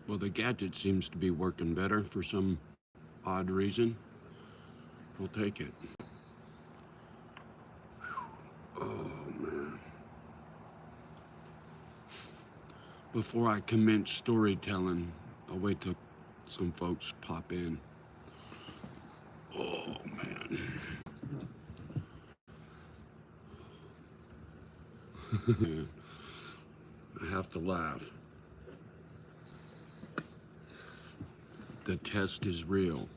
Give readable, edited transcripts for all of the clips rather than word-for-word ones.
Well, the gadget seems to be working better for some odd reason. We'll take it. Oh, man. Before I commence storytelling, I'll wait till some folks pop in. Oh, man. I have to laugh. The test is real.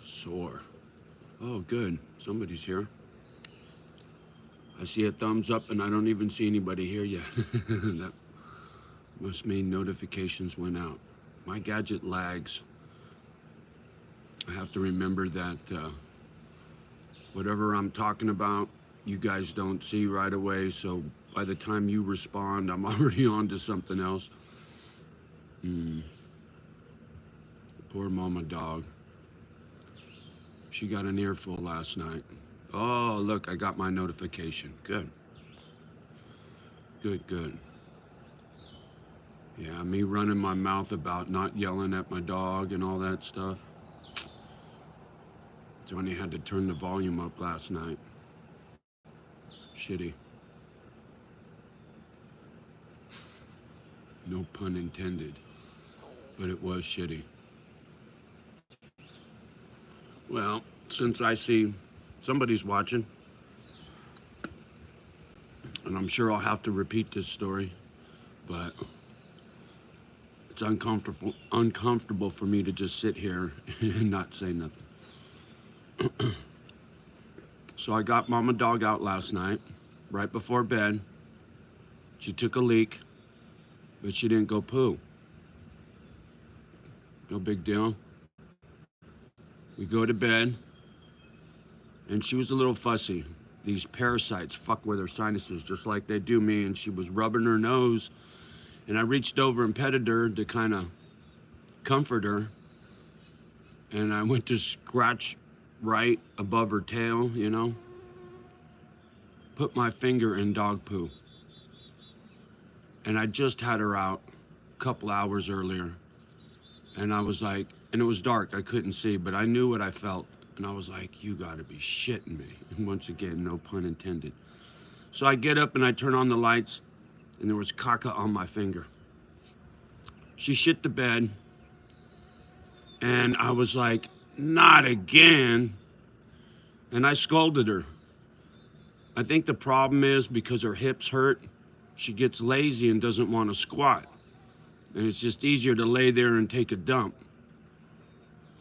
Sore. Oh, good. Somebody's here. I see a thumbs up and I don't even see anybody here yet. That must mean notifications went out. My gadget lags. I have to remember that whatever I'm talking about, you guys don't see right away. So by the time you respond, I'm already on to something else. Poor mama dog. She got an earful last night. Oh, look, I got my notification. Good. Good, good. Yeah, me running my mouth about not yelling at my dog and all that stuff. Johnny had to turn the volume up last night. Shitty. No pun intended, but it was shitty. Well, since I see somebody's watching, and I'm sure I'll have to repeat this story, but it's uncomfortable for me to just sit here and not say nothing. So I got mama dog out last night, right before bed. She took a leak, but she didn't go poo. No big deal. We go to bed, and she was a little fussy. These parasites fuck with her sinuses just like they do me, and she was rubbing her nose, and I reached over and petted her to kind of comfort her, and I went to scratch right above her tail, you know, put my finger in dog poo, and I just had her out a couple hours earlier, and I was like, and it was dark, I couldn't see, but I knew what I felt. And I was like, you gotta be shitting me. And once again, no pun intended. So I get up and I turn on the lights, and there was caca on my finger. She shit the bed, and I was like, not again. And I scolded her. I think the problem is because her hips hurt, she gets lazy and doesn't want to squat. And it's just easier to lay there and take a dump.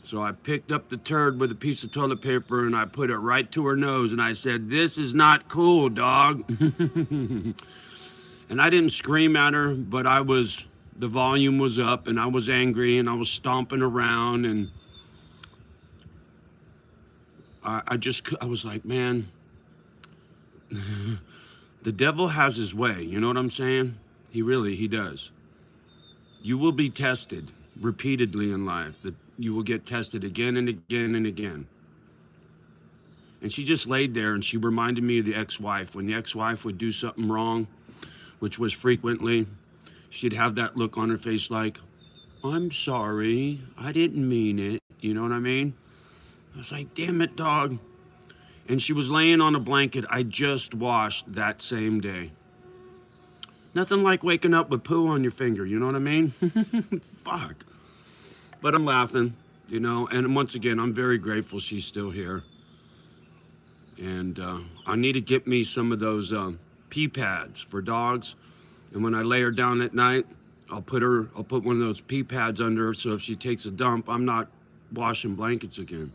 So I picked up the turd with a piece of toilet paper and I put it right to her nose and I said, this is not cool, dog. And I didn't scream at her, but the volume was up and I was angry and I was stomping around, and I was like, man, the devil has his way, you know what I'm saying? He does. You will be tested repeatedly in life. You will get tested again and again and again. And she just laid there and she reminded me of the ex-wife. When the ex-wife would do something wrong, which was frequently, she'd have that look on her face like, I'm sorry, I didn't mean it. You know what I mean? I was like, damn it, dog. And she was laying on a blanket I just washed that same day. Nothing like waking up with poo on your finger, you know what I mean? Fuck. But I'm laughing, you know, and once again, I'm very grateful she's still here. And I need to get me some of those pee pads for dogs. And when I lay her down at night, I'll put one of those pee pads under her, so if she takes a dump, I'm not washing blankets again.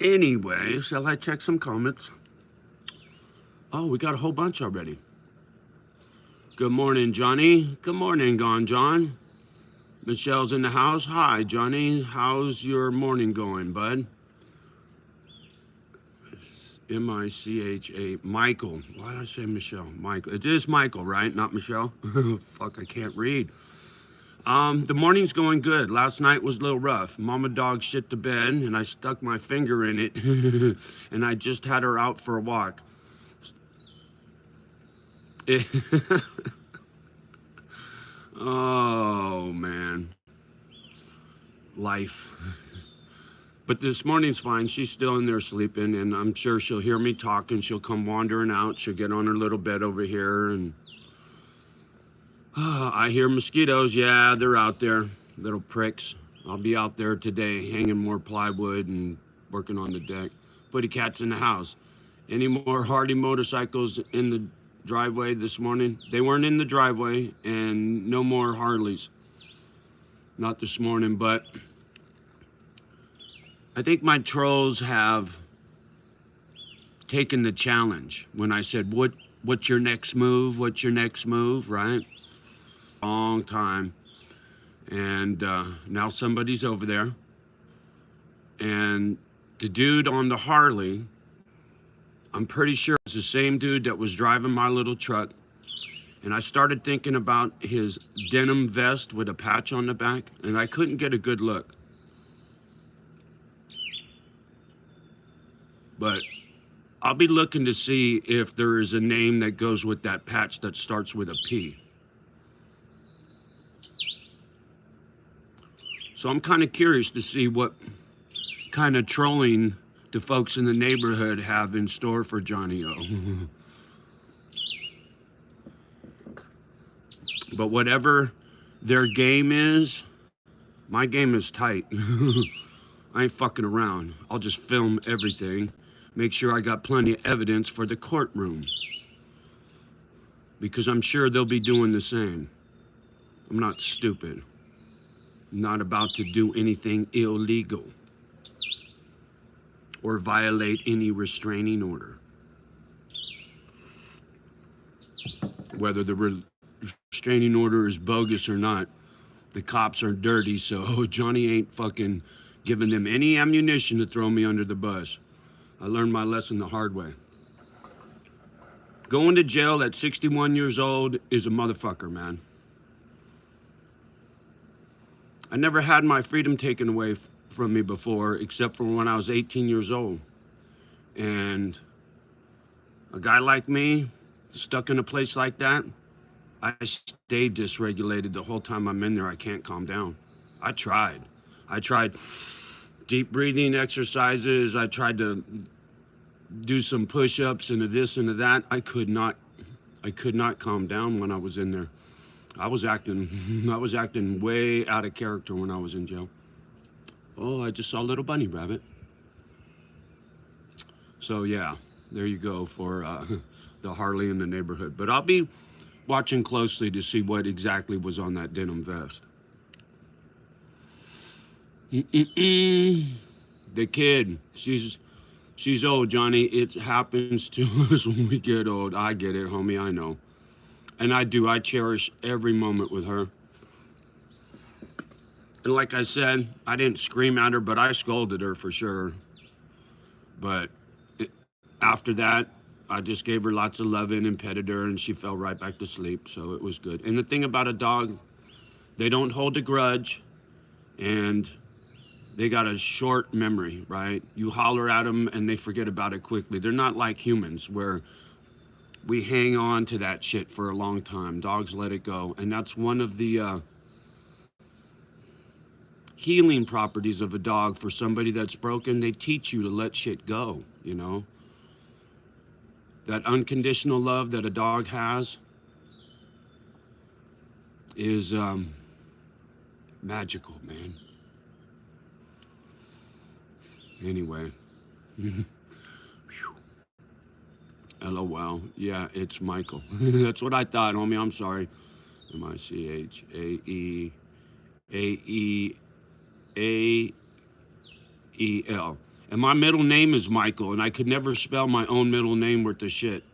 Anyway, shall I check some comments? Oh, we got a whole bunch already. Good morning, Johnny. Good morning, Gone John. Michelle's in the house. Hi, Johnny. How's your morning going, bud? M-I-C-H-A, Michael. Why did I say Michelle? Michael. It is Michael, right? Not Michelle? Fuck, I can't read. The morning's going good. Last night was a little rough. Mama dog shit the bed, and I stuck my finger in it, and I just had her out for a walk. Oh, man. Life. But this morning's fine. She's still in there sleeping, and I'm sure she'll hear me talking. She'll come wandering out. She'll get on her little bed over here, and I hear mosquitoes. Yeah, they're out there, little pricks. I'll be out there today hanging more plywood and working on the deck. Putty cats in the house. Any more Hardy motorcycles in the driveway this morning? They weren't in the driveway, and no more Harleys. Not this morning, but I think my trolls have taken the challenge when I said, what's your next move? What's your next move, right? Long time. And now somebody's over there. And the dude on the Harley, I'm pretty sure it's the same dude that was driving my little truck. And I started thinking about his denim vest with a patch on the back, and I couldn't get a good look. But I'll be looking to see if there is a name that goes with that patch that starts with a P. So I'm kind of curious to see what kind of trolling the folks in the neighborhood have in store for JohnnyO. But whatever their game is, my game is tight. I ain't fucking around. I'll just film everything. Make sure I got plenty of evidence for the courtroom. Because I'm sure they'll be doing the same. I'm not stupid. I'm not about to do anything illegal or violate any restraining order. Whether the restraining order is bogus or not, the cops are dirty, so Johnny ain't fucking giving them any ammunition to throw me under the bus. I learned my lesson the hard way. Going to jail at 61 years old is a motherfucker, man. I never had my freedom taken away from me before, except for when I was 18 years old. And a guy like me, stuck in a place like that, I stay dysregulated the whole time I'm in there. I can't calm down. I tried deep breathing exercises. I tried to do some push-ups and this and that. I could not calm down when I was in there. I was acting way out of character when I was in jail. Oh, I just saw a little bunny rabbit. So yeah, there you go for the Harley in the neighborhood. But I'll be watching closely to see what exactly was on that denim vest. The kid, she's old, Johnny. It happens to us when we get old. I get it, homie, I know. And I do, I cherish every moment with her. And like I said, I didn't scream at her, but I scolded her for sure. But after that, I just gave her lots of loving and petted her, and she fell right back to sleep, so it was good. And the thing about a dog, they don't hold a grudge, and they got a short memory, right? You holler at them, and they forget about it quickly. They're not like humans, where we hang on to that shit for a long time. Dogs let it go, and that's one of the healing properties of a dog for somebody that's broken. They teach you to let shit go, you know? That unconditional love that a dog has is magical, man. Anyway. LOL. Yeah, it's Michael. That's what I thought, homie. I'm sorry. M-I-C-H-A-E-A-E-A-E-L. And my middle name is Michael, and I could never spell my own middle name worth of shit.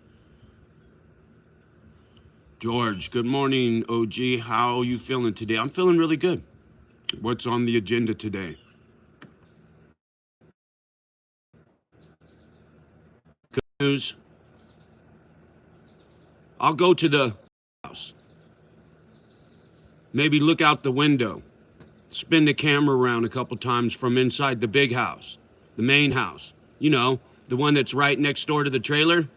George, good morning, OG. How are you feeling today? I'm feeling really good. What's on the agenda today? news. I'll go to the house. Maybe look out the window. Spin the camera around a couple times from inside the big house, the main house. You know, the one that's right next door to the trailer.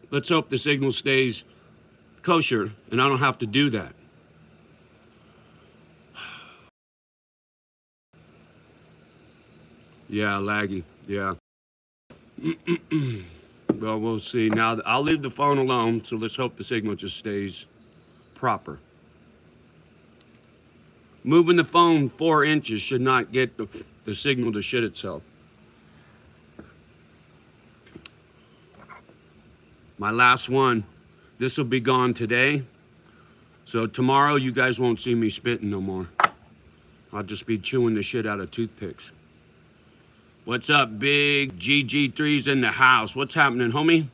Let's hope the signal stays kosher and I don't have to do that. Yeah, laggy. Yeah. Well, we'll see. Now, I'll leave the phone alone, so let's hope the signal just stays proper. Moving the phone 4 inches should not get the signal to shit itself. My last one. This will be gone today. So tomorrow, you guys won't see me spitting no more. I'll just be chewing the shit out of toothpicks. What's up, big GG3's in the house? What's happening, homie?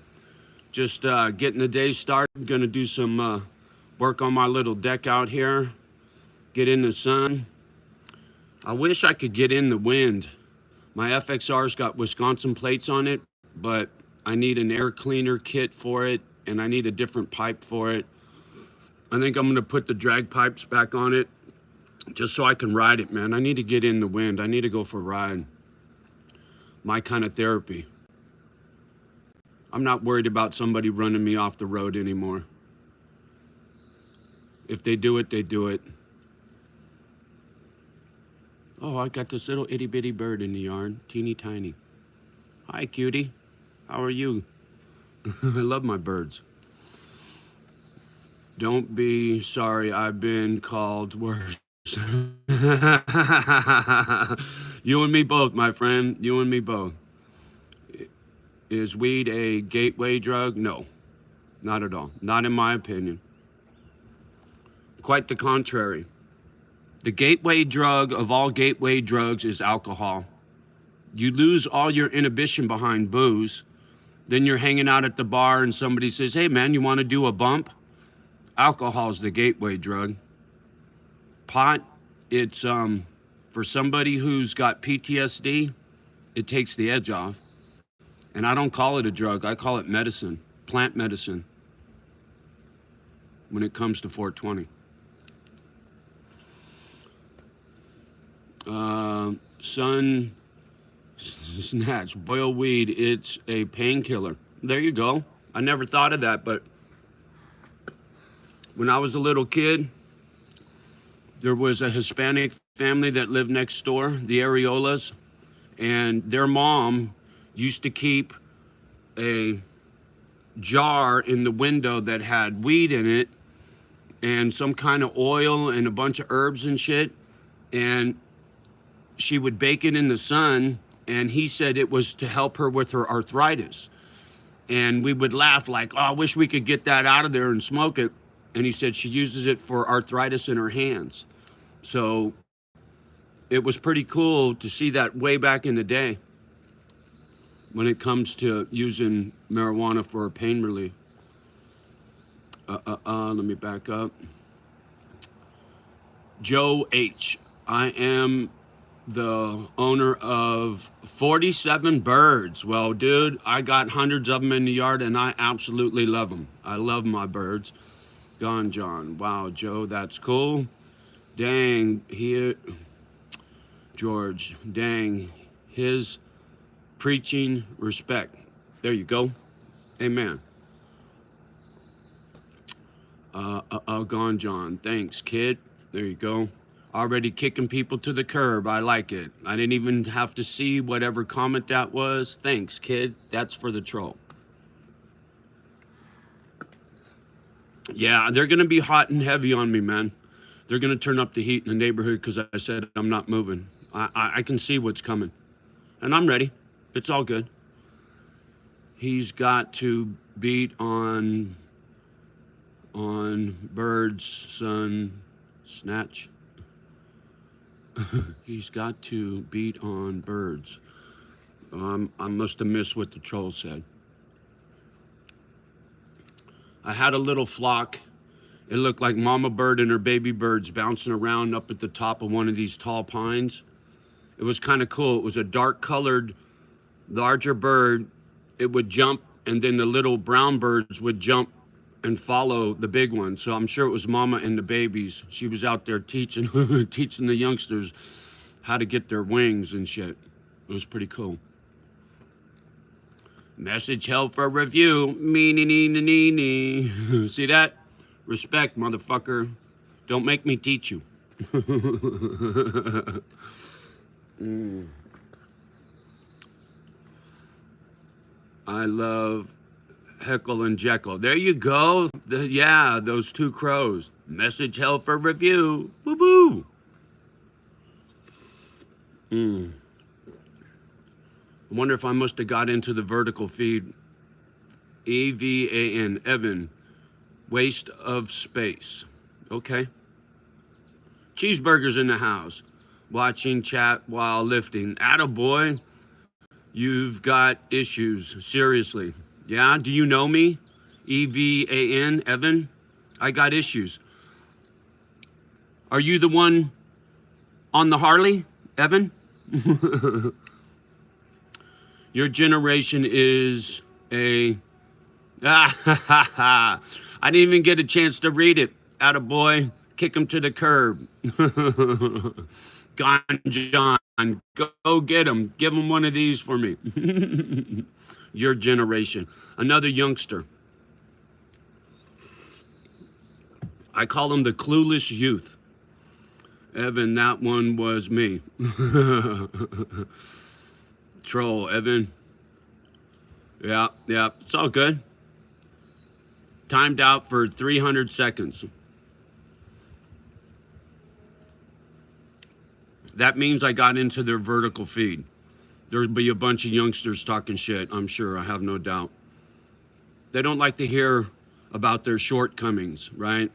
Just getting the day started. Gonna do some work on my little deck out here. Get in the sun. I wish I could get in the wind. My FXR's got Wisconsin plates on it, but I need an air cleaner kit for it, and I need a different pipe for it. I think I'm gonna put the drag pipes back on it just so I can ride it, man. I need to get in the wind. I need to go for a ride. My kind of therapy. I'm not worried about somebody running me off the road anymore. If they do it, they do it. Oh, I got this little itty bitty bird in the yard, teeny tiny. Hi, cutie. How are you? I love my birds. Don't be sorry, I've been called worse. You and me both, my friend. You and me both. Is weed a gateway drug? No, not at all. Not in my opinion. Quite the contrary. The gateway drug of all gateway drugs is alcohol. You lose all your inhibition behind booze. Then you're hanging out at the bar and somebody says, hey man, you want to do a bump? Alcohol's the gateway drug. Pot, it's for somebody who's got PTSD, it takes the edge off. And I don't call it a drug, I call it medicine, plant medicine, when it comes to 420. Sun snatch, boil weed, it's a painkiller. There you go. I never thought of that, but when I was a little kid, there was a Hispanic family that lived next door, the Areolas, and their mom used to keep a jar in the window that had weed in it and some kind of oil and a bunch of herbs and shit, and she would bake it in the sun, and he said it was to help her with her arthritis. And we would laugh like, oh, I wish we could get that out of there and smoke it. And he said she uses it for arthritis in her hands. So it was pretty cool to see that way back in the day when it comes to using marijuana for pain relief. Let me back up. Joe H. I am the owner of 47 birds. Well, dude, I got hundreds of them in the yard and I absolutely love them. I love my birds. Gone John. Wow, Joe, that's cool. Dang, here, George, dang, his preaching respect. There you go. Amen. Gone John. Thanks, kid. There you go. Already kicking people to the curb. I like it. I didn't even have to see whatever comment that was. Thanks, kid. That's for the troll. Yeah, they're going to be hot and heavy on me, man. They're going to turn up the heat in the neighborhood because I said I'm not moving. I can see what's coming. And I'm ready. It's all good. He's got to beat on birds, sun, snatch. He's got to beat on birds. I must have missed what the troll said. I had a little flock. It looked like mama bird and her baby birds bouncing around up at the top of one of these tall pines. It was kind of cool. It was a dark colored, larger bird. It would jump, and then the little brown birds would jump and follow the big one. So I'm sure it was mama and the babies. She was out there teaching teaching the youngsters how to get their wings and shit. It was pretty cool. Message held for review. Me. See that? Respect, motherfucker. Don't make me teach you. I love Heckle and Jekyll. There you go. Yeah, those two crows. Message held for review. Boo boo. I wonder if I must have got into the vertical feed. EVAN, Evan. Waste of space. Okay. Cheeseburgers in the house. Watching chat while lifting. Attaboy. You've got issues. Seriously. Yeah? Do you know me? EVAN, Evan? I got issues. Are you the one on the Harley, Evan? Your generation is a... I didn't even get a chance to read it. Attaboy. Kick him to the curb. Gone, John. Go get him. Give him one of these for me. Your generation. Another youngster. I call them the clueless youth. Evan, that one was me. Troll, Evan. Yeah, it's all good. Timed out for 300 seconds. That means I got into their vertical feed. There'll be a bunch of youngsters talking shit, I'm sure, I have no doubt. They don't like to hear about their shortcomings, right?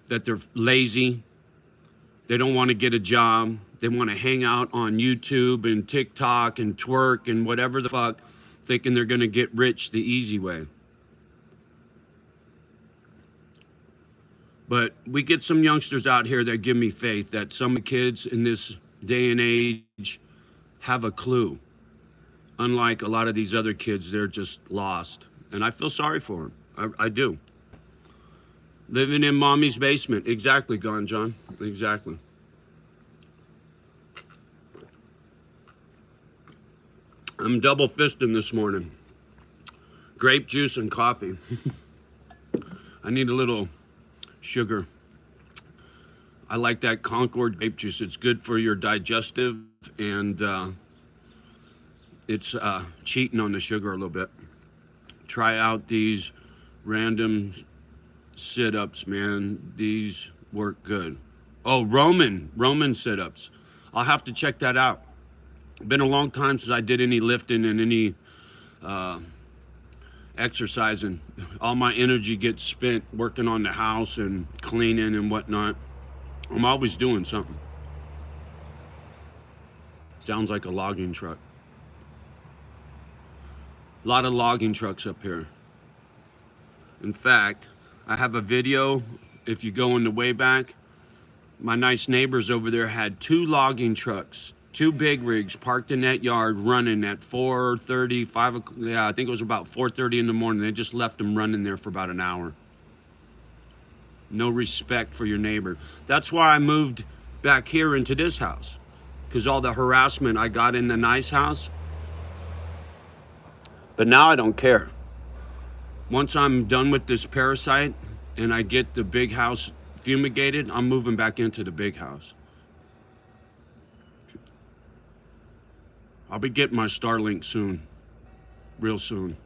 That they're lazy. They don't want to get a job. They want to hang out on YouTube and TikTok and twerk and whatever the fuck, thinking they're going to get rich the easy way. But we get some youngsters out here that give me faith that some kids in this day and age have a clue. Unlike a lot of these other kids, they're just lost. And I feel sorry for them. I do. Living in mommy's basement. Exactly, Gone John. Exactly. I'm double fisting this morning. Grape juice and coffee. I need a little sugar. I like that Concord grape juice. It's good for your digestive, and it's cheating on the sugar a little bit. Try out these random sit-ups, man. These work good. Oh, Roman sit-ups. I'll have to check that out. Been a long time since I did any lifting and any exercising. All my energy gets spent working on the house and cleaning and whatnot. I'm always doing something. Sounds like a logging truck. A lot of logging trucks up here. In fact, I have a video. If you go in the way back, my nice neighbors over there had 2 logging trucks, 2 big rigs parked in that yard running at 4:30, 5 o'clock. Yeah, I think it was about 4:30 in the morning. They just left them running there for about an hour. No respect for your neighbor. That's why I moved back here into this house, because all the harassment I got in the nice house. But now I don't care. Once I'm done with this parasite and I get the big house fumigated, I'm moving back into the big house. I'll be getting my Starlink soon, real soon.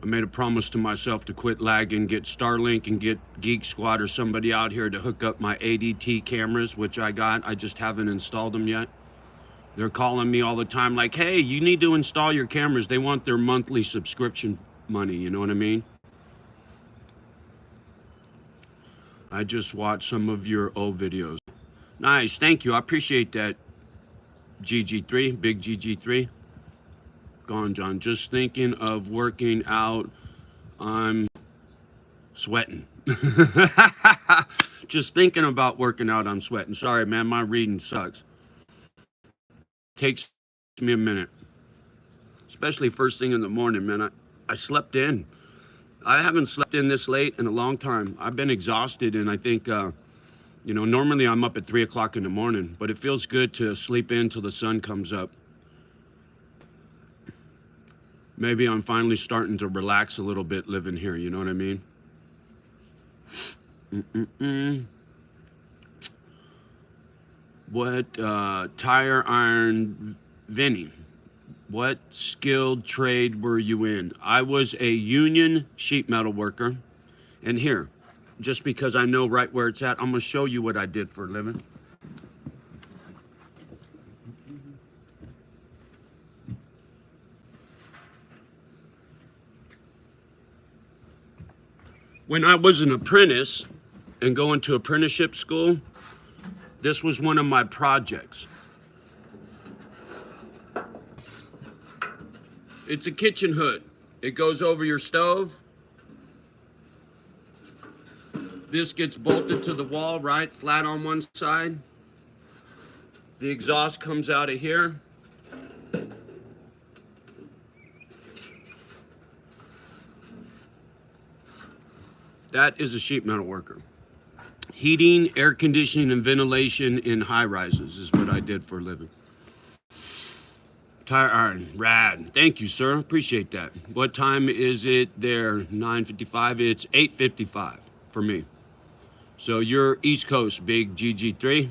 I made a promise to myself to quit lagging, get Starlink and get Geek Squad or somebody out here to hook up my ADT cameras, which I got. I just haven't installed them yet. They're calling me all the time like, hey, you need to install your cameras. They want their monthly subscription money, you know what I mean? I just watched some of your old videos. Nice, thank you. I appreciate that, GG3, big GG3. Gone, John. Just thinking of working out. I'm sweating. Just thinking about working out, I'm sweating. Sorry, man, my reading sucks. takes me a minute, especially first thing in the morning, man. I slept in. I haven't slept in this late in a long time. I've been exhausted, and I think, you know, normally I'm up at 3 o'clock in the morning, but it feels good to sleep in till the sun comes up. Maybe I'm finally starting to relax a little bit living here, you know what I mean? What, tire iron, Vinny, what skilled trade were you in? I was a union sheet metal worker. And here, just because I know right where it's at, I'm gonna show you what I did for a living. When I was an apprentice and going to apprenticeship school, this was one of my projects. It's a kitchen hood. It goes over your stove. This gets bolted to the wall, right? Flat on one side. The exhaust comes out of here. That is a sheet metal worker. Heating, air conditioning, and ventilation in high rises is what I did for a living. Tire iron, rad. Thank you, sir. Appreciate that. What time is it there? 9:55. It's 8:55 for me. So you're East Coast, big GG3.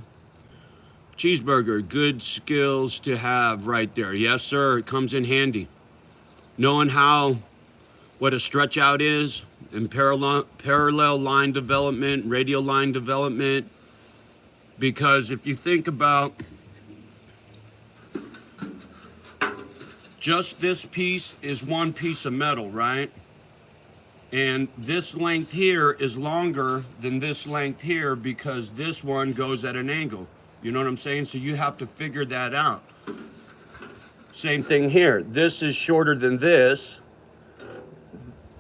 Cheeseburger, good skills to have right there. Yes, sir. It comes in handy. Knowing what a stretch out is, and parallel line development, radial line development. Because if you think about just this piece is one piece of metal, right? And this length here is longer than this length here because this one goes at an angle. You know what I'm saying? So you have to figure that out. Same thing here. This is shorter than this.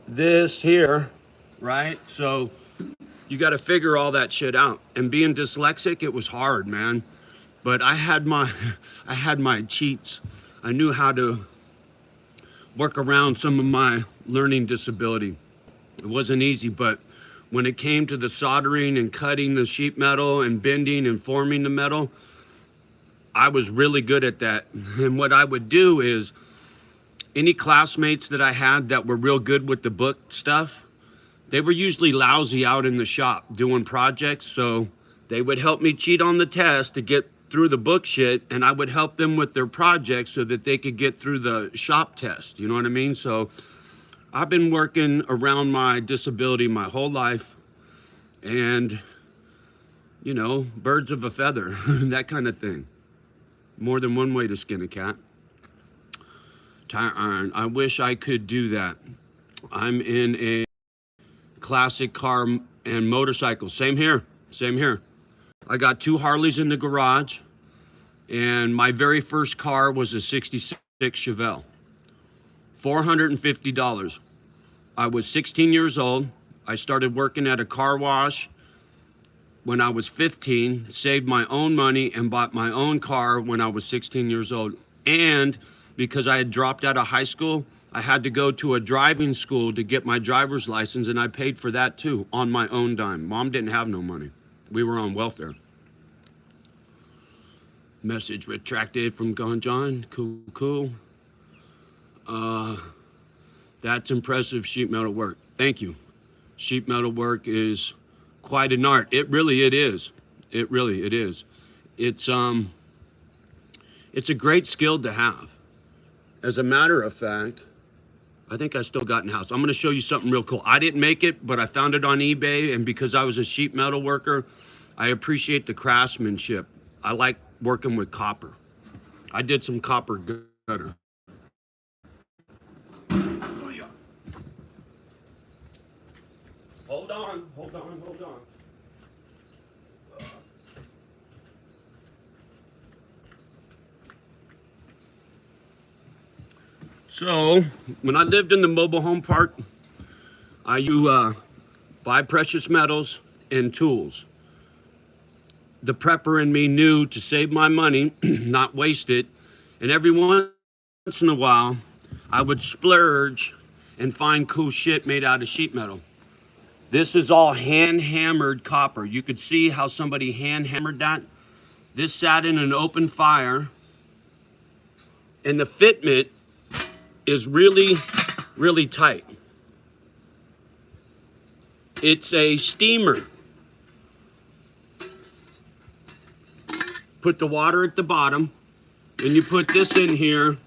This here, right? So you got to figure all that shit out. And being dyslexic, it was hard, man. But I had my cheats. I knew how to work around some of my learning disability. It wasn't easy, but when it came to the soldering and cutting the sheet metal and bending and forming the metal, I was really good at that. And what I would do is, any classmates that I had that were real good with the book stuff, they were usually lousy out in the shop doing projects. So they would help me cheat on the test to get through the book shit, and I would help them with their projects so that they could get through the shop test. You know what I mean? So I've been working around my disability my whole life, and, you know, birds of a feather, that kind of thing. More than one way to skin a cat. Tire iron, I wish I could do that. I'm in a classic car and motorcycle. Same here, same here. I got 2 Harleys in the garage, and my very first car was a 66 Chevelle. $450. I was 16 years old. I started working at a car wash when I was 15, saved my own money, and bought my own car when I was 16 years old. And because I had dropped out of high school, I had to go to a driving school to get my driver's license, and I paid for that too on my own dime. Mom didn't have no money. We were on welfare. Message retracted from Gone John. Cool, cool. That's impressive sheet metal work. Thank you. Sheet metal work is quite an art. It is. It is. It's a great skill to have. As a matter of fact, I think I still got in the house. I'm gonna show you something real cool. I didn't make it, but I found it on eBay, and because I was a sheet metal worker, I appreciate the craftsmanship. I like working with copper. I did some copper gutter. Hold on. So, when I lived in the mobile home park, I used buy precious metals and tools. The prepper in me knew to save my money, not waste it, And every once in a while, I would splurge and find cool shit made out of sheet metal. This is all hand-hammered copper. You could see how somebody hand-hammered that. This sat in an open fire, and the fitment is really, really tight. It's a steamer. Put the water at the bottom, and you put this in here.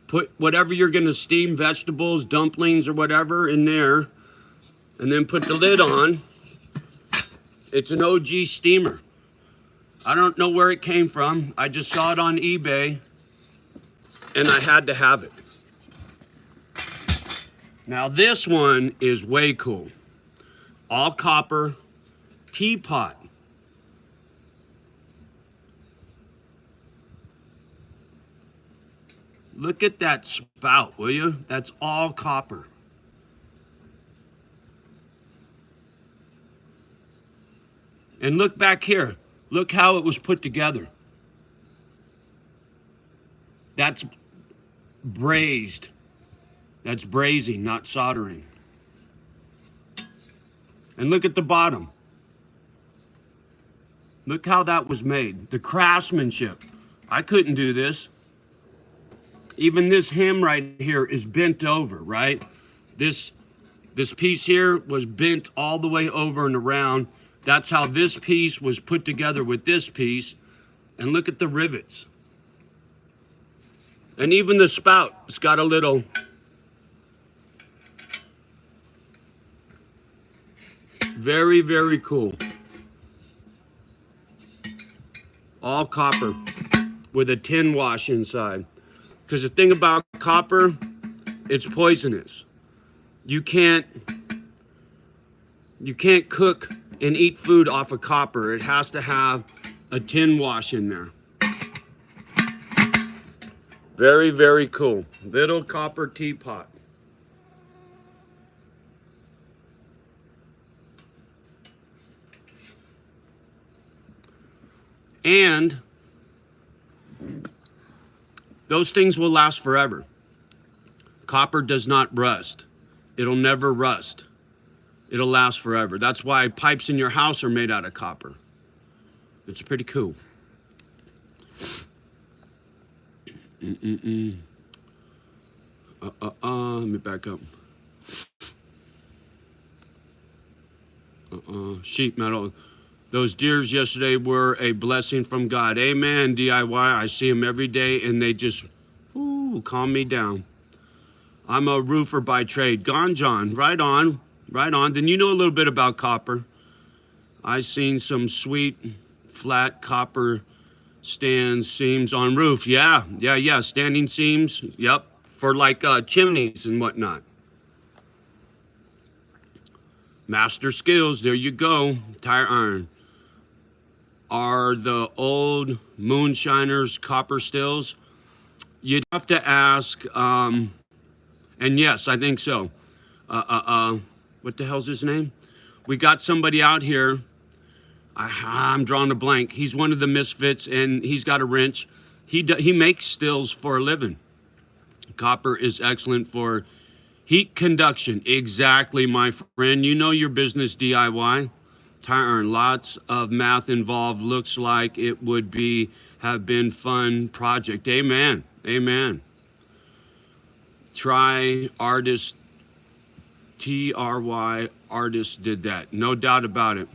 Put whatever you're gonna steam, vegetables, dumplings, or whatever in there, and then put the lid on. It's an OG steamer. I don't know where it came from. I just saw it on eBay, and I had to have it. Now this one is way cool. All copper teapot. Look at that spout, will you? That's all copper. And look back here. Look how it was put together. That's brazed. That's brazing, not soldering. And look at the bottom. Look how that was made. The craftsmanship. I couldn't do this. Even this hem right here is bent over, right? This piece here was bent all the way over and around. That's how this piece was put together with this piece. And look at the rivets. And even the spout, it's got a little... Very, very cool. All copper with a tin wash inside. Because the thing about copper, it's poisonous. You can't cook and eat food off of copper. It has to have a tin wash in there. Very, very cool. Little copper teapot. And those things will last forever. Copper does not rust. It'll never rust. It'll last forever. That's why pipes in your house are made out of copper. It's pretty cool. Let me back up. Sheet metal. Those deers yesterday were a blessing from God. Amen, DIY. I see them every day, and they just, calm me down. I'm a roofer by trade. Gone, John. Right on. Right on. Then you know a little bit about copper. I seen some sweet, flat copper stands, seams on roof. Yeah. Standing seams. Yep. For like chimneys and whatnot. Master skills. There you go. Tire iron. Are the old moonshiners copper stills? You'd have to ask, and yes, I think so. What the hell's his name? We got somebody out here. I'm drawing a blank. He's one of the misfits, and he's got a wrench. He makes stills for a living. Copper is excellent for heat conduction. Exactly, my friend. You know your business, DIY. Tire iron, lots of math involved. Looks like it would have been fun project. Amen. Amen. Try artist, TRY artist did that. No doubt about it.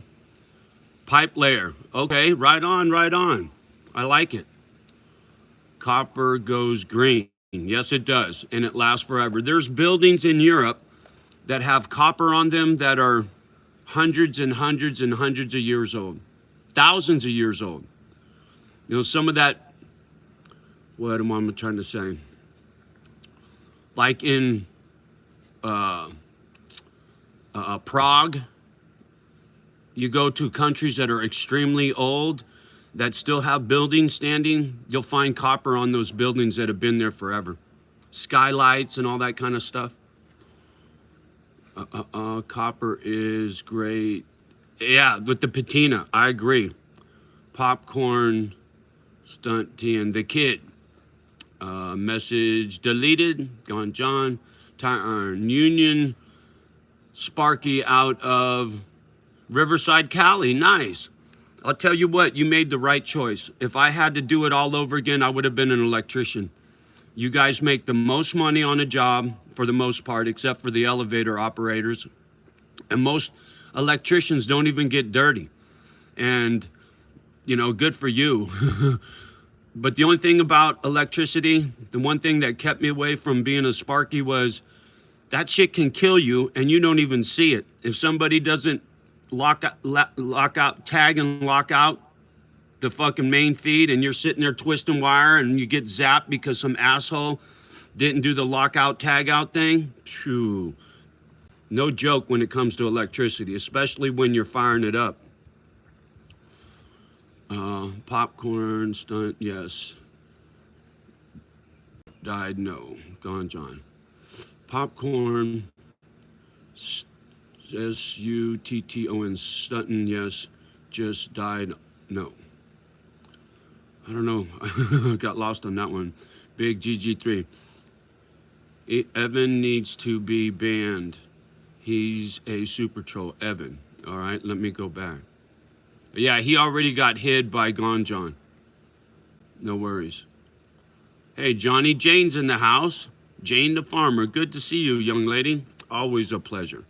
Pipe layer. Okay, right on, right on. I like it. Copper goes green. Yes, it does. And it lasts forever. There's buildings in Europe that have copper on them that are hundreds and hundreds and hundreds of years old. Thousands of years old. You know, some of that, what am I trying to say? Like in Prague, you go to countries that are extremely old, that still have buildings standing, you'll find copper on those buildings that have been there forever. Skylights and all that kind of stuff. Copper is great. Yeah, with the patina, I agree. Popcorn, stunt tea, and the kid. Message deleted. Gone John. Iron Union. Sparky out of Riverside, Cali. Nice. I'll tell you what, you made the right choice. If I had to do it all over again, I would have been an electrician. You guys make the most money on a job for the most part, except for the elevator operators. And most electricians don't even get dirty. And, you know, good for you. But the only thing about electricity, the one thing that kept me away from being a Sparky was that shit can kill you and you don't even see it. If somebody doesn't lock out, tag and lock out the fucking main feed and you're sitting there twisting wire and you get zapped because some asshole didn't do the lockout tag out thing, phew, no joke when it comes to electricity, especially when you're firing it up. Popcorn stunt, yes. Died, no. Gone John. Popcorn, S-U-T-T-O-N, stunting, yes. Just died, no. I don't know. Got lost on that one. Big GG3. Evan needs to be banned. He's a super troll. Evan. All right, let me go back. Yeah, he already got hid by Gone John. No worries. Hey, Johnny, Jane's in the house. Jane the farmer. Good to see you, young lady. Always a pleasure.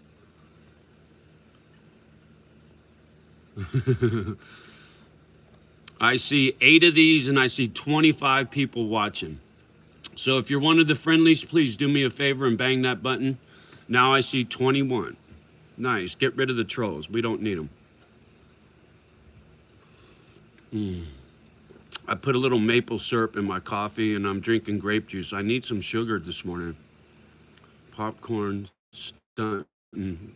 I see 8 of these and I see 25 people watching. So if you're one of the friendlies, please do me a favor and bang that button. Now I see 21. Nice. Get rid of the trolls. We don't need them. I put a little maple syrup in my coffee and I'm drinking grape juice. I need some sugar this morning. Popcorn stunt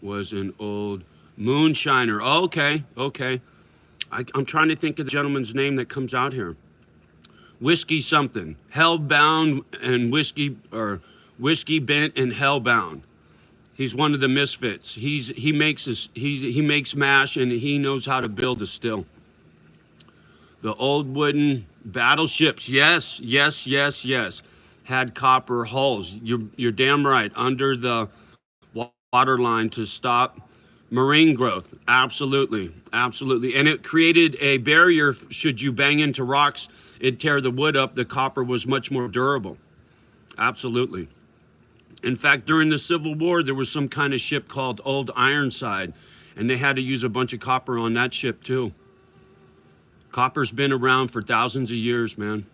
was an old moonshiner. Oh, okay. I'm trying to think of the gentleman's name that comes out here. Whiskey something. Hellbound and whiskey, or whiskey bent and hellbound. He's one of the misfits. He makes mash and he knows how to build a still. The old wooden battleships, yes. Had copper hulls. You're damn right. Under the water line to stop marine growth. Absolutely. And it created a barrier. Should you bang into rocks, it'd tear the wood up. The copper was much more durable. Absolutely. In fact, during the Civil War, there was some kind of ship called Old Ironside, and they had to use a bunch of copper on that ship too. Copper's been around for thousands of years, man.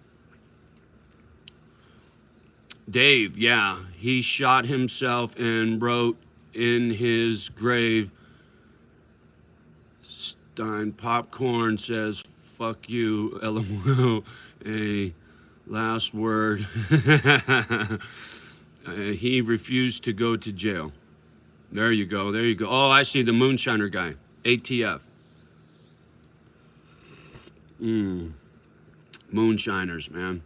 Dave, yeah, he shot himself and wrote in his grave. Stein Popcorn says, fuck you, LMO, a last word. He refused to go to jail. There you go. Oh, I see the moonshiner guy, ATF. Moonshiners, man.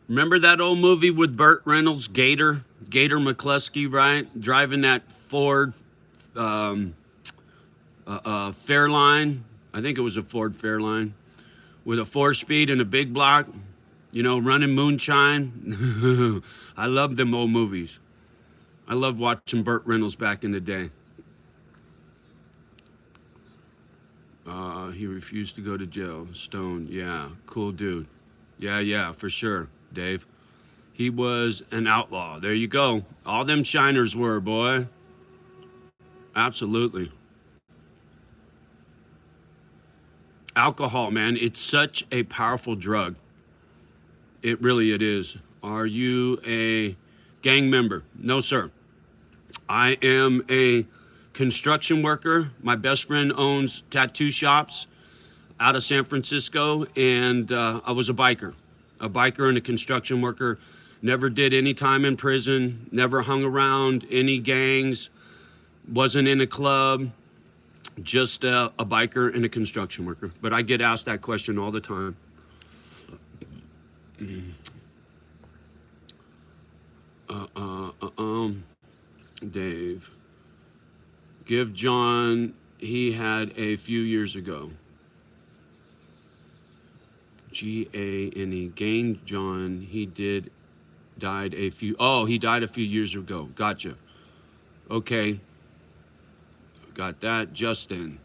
Remember that old movie with Burt Reynolds, Gator McCluskey, right? Driving that Ford Fairline. I think it was a Ford Fairline with a 4-speed and a big block, you know, running moonshine. I love them old movies. I love watching Burt Reynolds back in the day. He refused to go to jail. Stone, yeah, cool dude. Yeah, for sure, Dave. He was an outlaw. There you go. All them shiners were, boy. Absolutely. Alcohol, man, it's such a powerful drug. It is. Are you a gang member? No, sir. I am a construction worker. My best friend owns tattoo shops out of San Francisco, and I was a biker and a construction worker. Never did any time in prison, never hung around any gangs, wasn't in a club, just a biker and a construction worker. But I get asked that question all the time. Dave. Give John, he had a few years ago. G-A-N-E, gained John, he did Died a few, oh, he died a few years ago. Gotcha. Okay. Got that. Justin.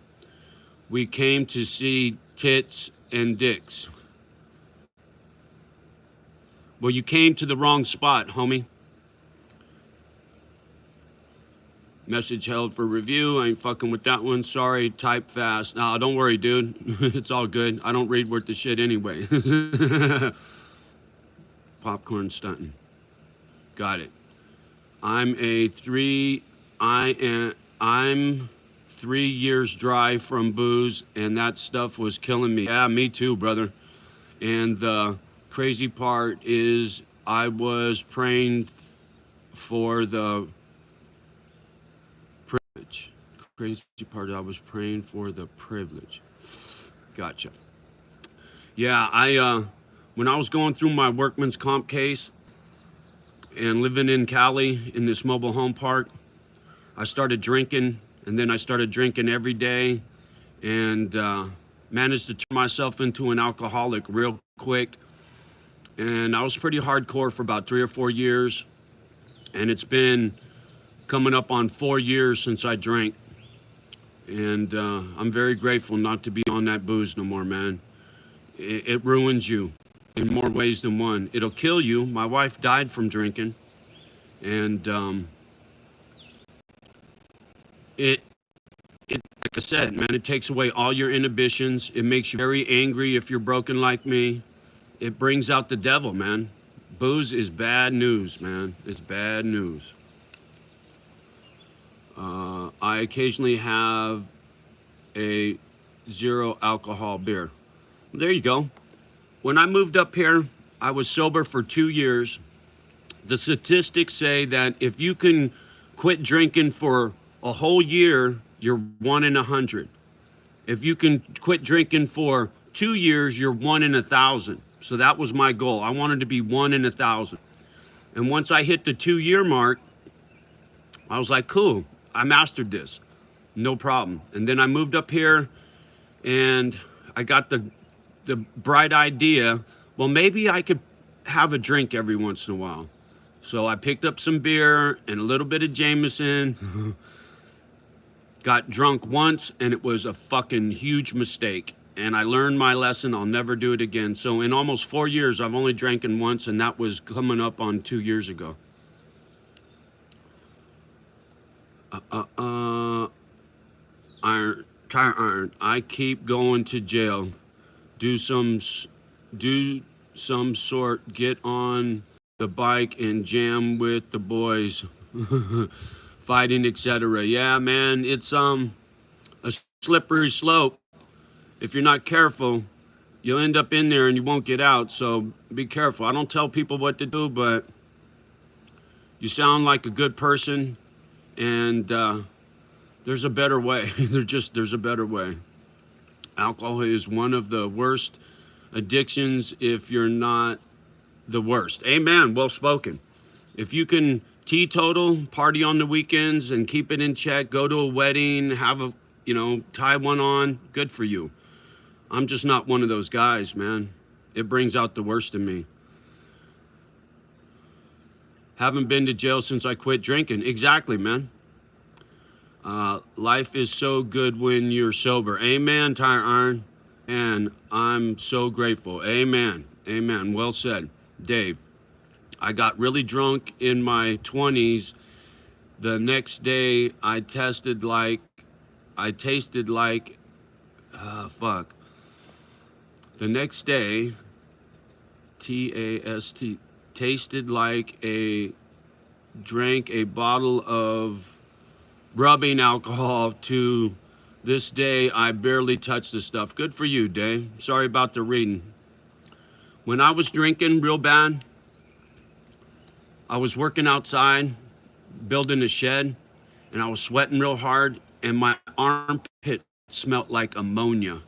We came to see tits and dicks. Well, you came to the wrong spot, homie. Message held for review. I ain't fucking with that one. Sorry, type fast. Nah, don't worry, dude. It's all good. I don't read worth the shit anyway. Popcorn stunting. Got it. I'm 3 years dry from booze, and that stuff was killing me. Yeah, me too, brother. And the crazy part is I was praying for the privilege. Crazy part, I was praying for the privilege. Gotcha. Yeah, when I was going through my workman's comp case and living in Cali in this mobile home park, I started drinking, and then I started drinking every day, and managed to turn myself into an alcoholic real quick. And I was pretty hardcore for about 3 or 4 years, and it's been coming up on 4 years since I drank. And I'm very grateful not to be on that booze no more, man. It ruins you in more ways than one. It'll kill you. My wife died from drinking, and like I said, man, it takes away all your inhibitions. It makes you very angry if you're broken like me. It brings out the devil, man. Booze is bad news, man. It's bad news. I occasionally have a 0 alcohol beer. There you go. When I moved up here, I was sober for 2 years. The statistics say that if you can quit drinking for a whole year, you're 1 in 100. If you can quit drinking for 2 years, you're 1 in 1,000. So that was my goal. I wanted to be 1 in 1,000. And once I hit the 2-year mark, I was like, cool, I mastered this. No problem. And then I moved up here, and I got the bright idea, well, maybe I could have a drink every once in a while. So I picked up some beer and a little bit of Jameson. Got drunk once, and it was a fucking huge mistake. And I learned my lesson. I'll never do it again. So in almost 4 years, I've only drank once, and that was coming up on 2 years ago. Tire iron. I keep going to jail. Do some sort. Get on the bike and jam with the boys. Fighting, etc. Yeah, man, it's a slippery slope. If you're not careful, you'll end up in there and you won't get out. So be careful. I don't tell people what to do, but you sound like a good person, and there's a better way. There's a better way. Alcohol is one of the worst addictions if you're not the worst. Amen. Well spoken. If you can teetotal, party on the weekends and keep it in check, go to a wedding, have a, tie one on, good for you. I'm just not one of those guys, man. It brings out the worst in me. Haven't been to jail since I quit drinking. Exactly, man. Life is so good when you're sober. Amen, Tire Iron. And I'm so grateful. Amen. Amen. Well said, Dave. I got really drunk in my 20s. The next day, I tasted like, The next day, T-A-S-T, tasted like drank a bottle of rubbing alcohol. To this day, I barely touch the stuff. Good for you, Dave. Sorry about the reading. When I was drinking real bad, I was working outside, building a shed, and I was sweating real hard, and my armpit smelled like ammonia.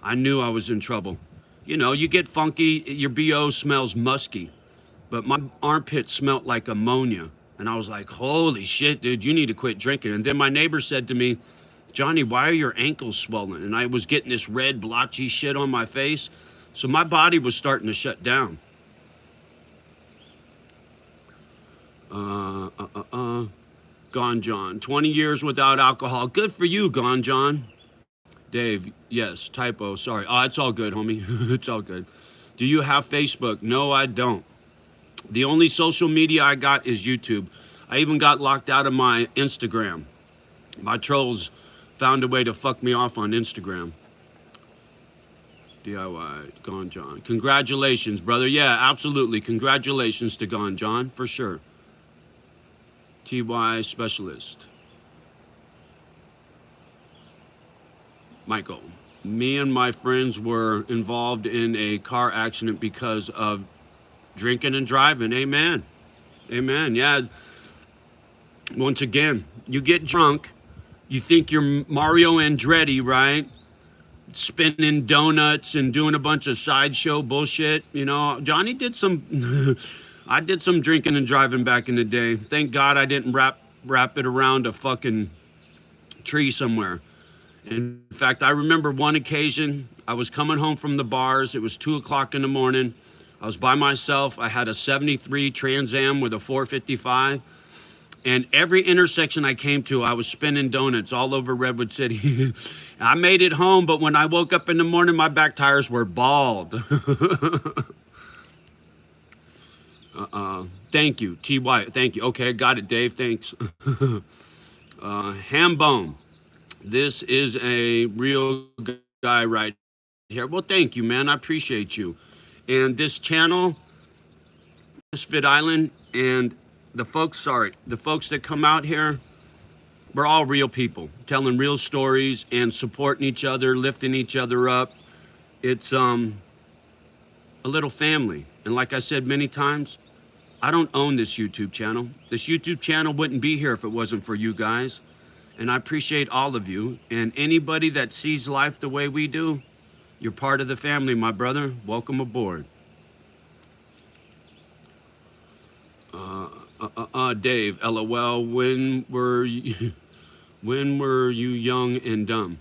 I knew I was in trouble. You get funky, your BO smells musky, but my armpit smelled like ammonia. And I was like, holy shit, dude, you need to quit drinking. And then my neighbor said to me, Johnny, why are your ankles swollen? And I was getting this red blotchy shit on my face. So my body was starting to shut down. Gone John. 20 years without alcohol. Good for you, Gone John. Dave, yes, typo. Sorry. Oh, it's all good, homie. It's all good. Do you have Facebook? No, I don't. The only social media I got is YouTube. I even got locked out of my Instagram. My trolls found a way to fuck me off on Instagram. DIY, Gone John. Congratulations, brother. Yeah, absolutely. Congratulations to Gone John, for sure. TY Specialist. Michael. Me and my friends were involved in a car accident because of drinking and driving. Amen. Amen. Yeah. Once again, you get drunk. You think you're Mario Andretti, right? Spinning donuts and doing a bunch of sideshow bullshit. You know, Johnny did some, I did some drinking and driving back in the day. Thank God I didn't wrap it around a fucking tree somewhere. In fact, I remember one occasion, I was coming home from the bars. It was 2 o'clock in the morning. I was by myself. I had a 73 Trans Am with a 455. And every intersection I came to, I was spinning donuts all over Redwood City. I made it home, but when I woke up in the morning, my back tires were bald. Thank you, T.Y. Thank you. Okay, got it, Dave. Thanks. Hambone. This is a real guy right here. Well, thank you, man. I appreciate you. And this channel, Misfit Island, and the folks that come out here, we're all real people, telling real stories and supporting each other, lifting each other up. It's a little family. And like I said many times, I don't own this YouTube channel. This YouTube channel wouldn't be here if it wasn't for you guys. And I appreciate all of you. And anybody that sees life the way we do, you're part of the family, my brother. Welcome aboard. Dave, LOL, when were you young and dumb?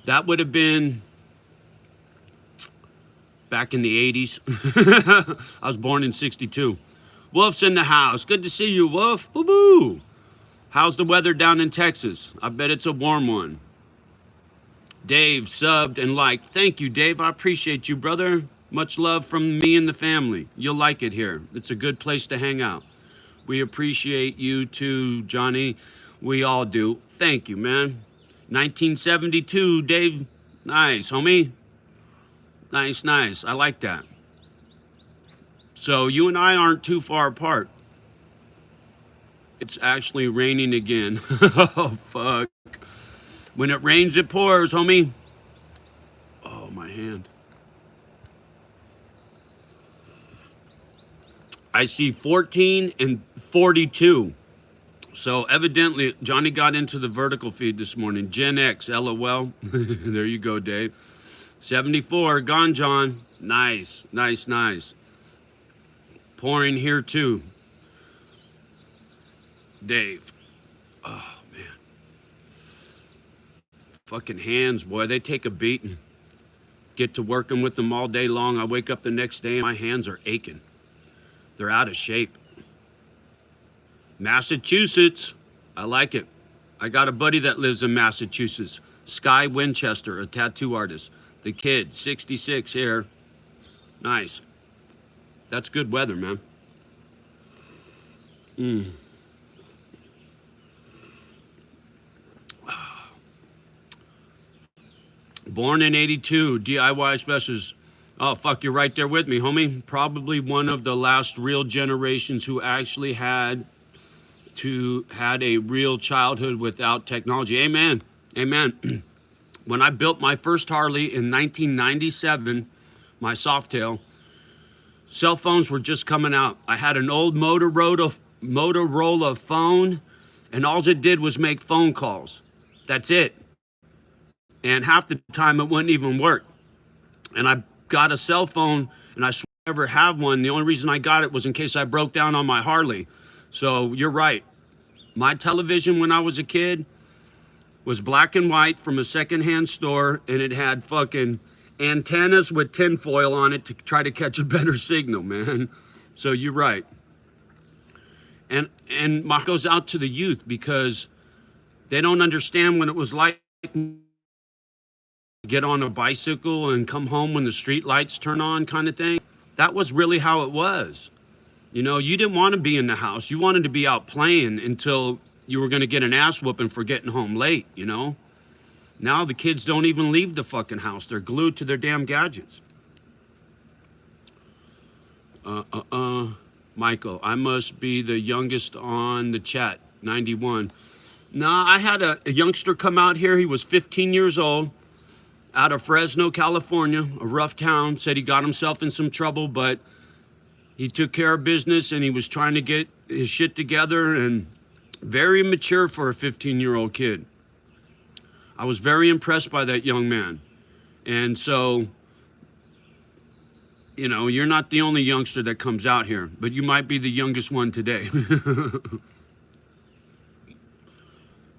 That would have been back in the 80s. I was born in 62. Wolf's in the house. Good to see you, Wolf. Boo-boo. How's the weather down in Texas? I bet it's a warm one. Dave subbed and liked. Thank you, Dave. I appreciate you, brother. Much love from me and the family. You'll like it here. It's a good place to hang out. We appreciate you too, Johnny. We all do. Thank you, man. 1972, Dave. Nice, homie. Nice, nice. I like that. So you and I aren't too far apart. It's actually raining again. Oh, fuck. When it rains, it pours, homie. Oh, my hand. I see 14 and 42. So evidently, Johnny got into the vertical feed this morning. Gen X, LOL. There you go, Dave. 74, gone, John. Nice, nice, nice. Pouring here, too. Dave. Oh, man. Fucking hands, boy. They take a beating. Get to working with them all day long. I wake up the next day and my hands are aching. They're out of shape. Massachusetts. I like it. I got a buddy that lives in Massachusetts. Sky Winchester, a tattoo artist. The kid, 66 here. Nice. That's good weather, man. Born in 82, DIY specialist. Oh, fuck, you're right there with me, homie. Probably one of the last real generations who actually had a real childhood without technology. Amen. Amen. When I built my first Harley in 1997, my Softail, cell phones were just coming out. I had an old Motorola phone, and all it did was make phone calls. That's it. And half the time it wouldn't even work. And I got a cell phone, and I swear I never have one. The only reason I got it was in case I broke down on my Harley. So you're right. My television when I was a kid was black and white from a secondhand store, and it had fucking antennas with tinfoil on it to try to catch a better signal, man. So you're right. And my heart goes out to the youth because they don't understand when it was like to get on a bicycle and come home when the street lights turn on kind of thing. That was really how it was. You know, you didn't want to be in the house. You wanted to be out playing until you were going to get an ass whooping for getting home late, you know? Now the kids don't even leave the fucking house. They're glued to their damn gadgets. Michael, I must be the youngest on the chat, 91. Nah, I had a youngster come out here. He was 15 years old, out of Fresno, California, a rough town. Said he got himself in some trouble, but he took care of business and he was trying to get his shit together, and very mature for a 15-year-old kid. I was very impressed by that young man. And so, you know, you're not the only youngster that comes out here, but you might be the youngest one today.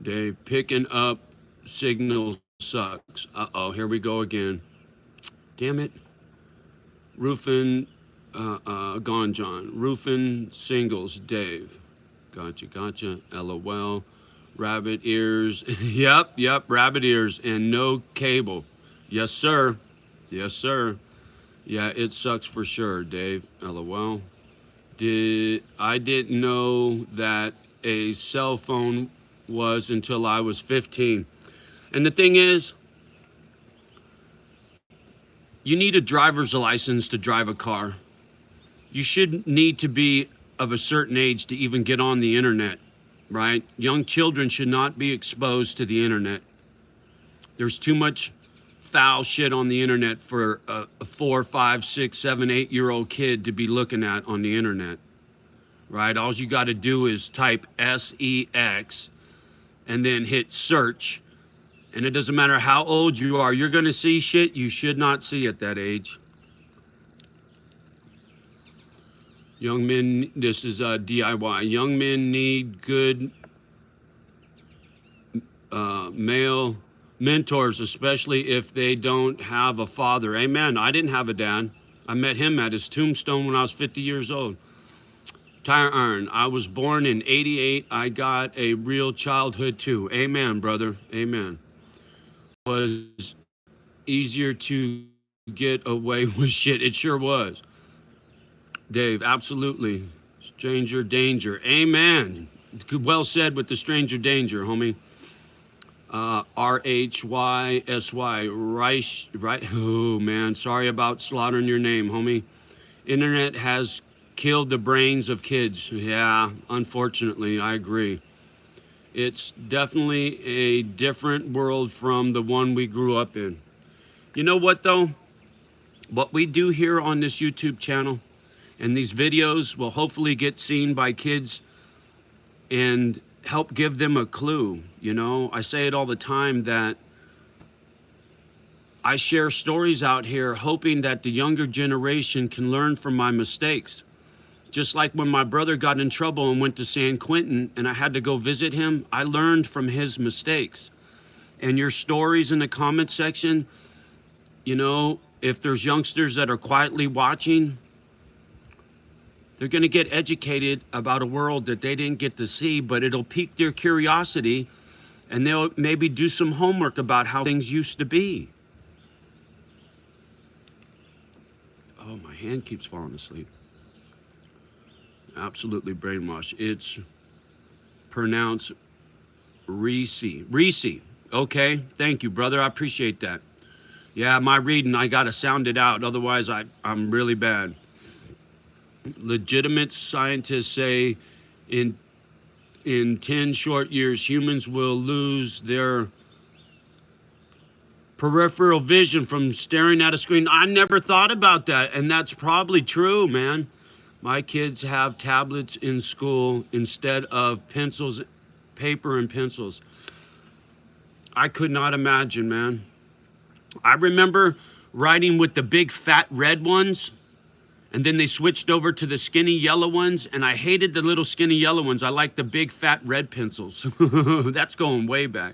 Dave, picking up signal sucks. Uh-oh, here we go again. Damn it. Roofing, gone, John. Roofing singles, Dave. Gotcha. LOL. Rabbit ears. Yep, rabbit ears and no cable. Yes, sir. Yeah, it sucks for sure, Dave. LOL. I didn't know that a cell phone was until I was 15. And the thing is, you need a driver's license to drive a car. You shouldn't need to be of a certain age to even get on the internet, right? Young children should not be exposed to the internet. There's too much foul shit on the internet for a 4, 5, 6, 7, 8-year-old kid to be looking at on the internet, right? All you got to do is type SEX and then hit search. And it doesn't matter how old you are, you're going to see shit you should not see at that age. Young men, this is DIY. Young men need good male mentors, especially if they don't have a father. Amen. I didn't have a dad. I met him at his tombstone when I was 50 years old. Tire iron. I was born in 88. I got a real childhood too. Amen, brother. Amen. It was easier to get away with shit. It sure was. Dave, absolutely. Stranger danger. Amen. Well said with the stranger danger, homie. RHYSY. Right. Oh, man. Sorry about slaughtering your name, homie. Internet has killed the brains of kids. Yeah, unfortunately, I agree. It's definitely a different world from the one we grew up in. You know what, though? What we do here on this YouTube channel and these videos will hopefully get seen by kids and help give them a clue. You know, I say it all the time that I share stories out here hoping that the younger generation can learn from my mistakes. Just like when my brother got in trouble and went to San Quentin and I had to go visit him, I learned from his mistakes. And your stories in the comment section, you know, if there's youngsters that are quietly watching, they're going to get educated about a world that they didn't get to see, but it'll pique their curiosity and they'll maybe do some homework about how things used to be. Oh, my hand keeps falling asleep. Absolutely brainwashed. It's pronounced Reese. Reese. Okay. Thank you, brother. I appreciate that. Yeah, my reading, I got to sound it out. Otherwise, I'm really bad. Legitimate scientists say in 10 short years, humans will lose their peripheral vision from staring at a screen. I never thought about that, and that's probably true, man. My kids have tablets in school instead of pencils, paper and pencils. I could not imagine, man. I remember writing with the big fat red ones, and then they switched over to the skinny yellow ones, and I hated the little skinny yellow ones. I like the big fat red pencils. That's going way back.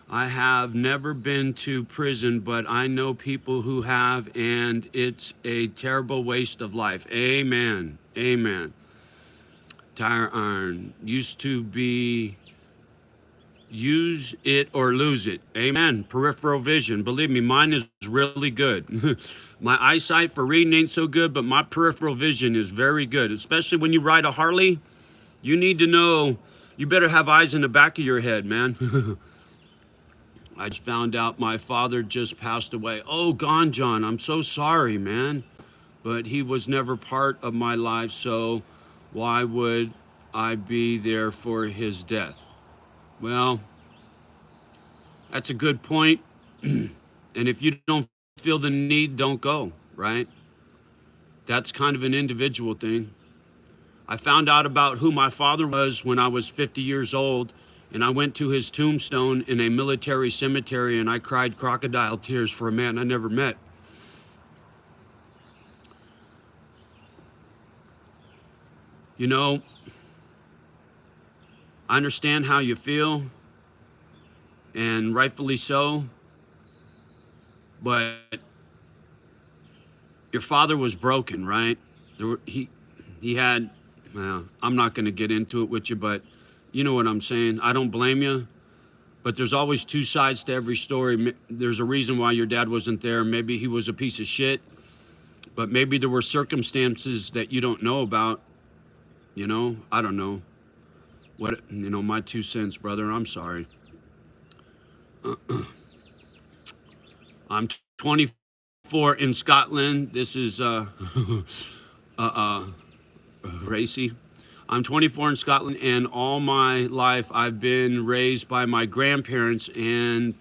I have never been to prison, but I know people who have, and it's a terrible waste of life. Amen. Amen. Tire iron used to be use it or lose it. Amen. Peripheral vision. Believe me, mine is really good. My eyesight for reading ain't so good, but my peripheral vision is very good. Especially when you ride a Harley, you need to know, you better have eyes in the back of your head, man. I just found out my father just passed away. Oh, gone, John. I'm so sorry, man. But he was never part of my life, so why would I be there for his death? Well, that's a good point. And if you don't feel the need, don't go, right? That's kind of an individual thing. I found out about who my father was when I was 50 years old, and I went to his tombstone in a military cemetery, and I cried crocodile tears for a man I never met. You know, I understand how you feel, and rightfully so, but your father was broken, right? He had, well, I'm not going to get into it with you, but you know what I'm saying. I don't blame you, but there's always two sides to every story. There's a reason why your dad wasn't there. Maybe he was a piece of shit, but maybe there were circumstances that you don't know about. You know, I don't know. What, you know, my 2 cents, brother. I'm sorry. I'm 24 in Scotland. This is racy. I'm 24 in Scotland, and all my life I've been raised by my grandparents, and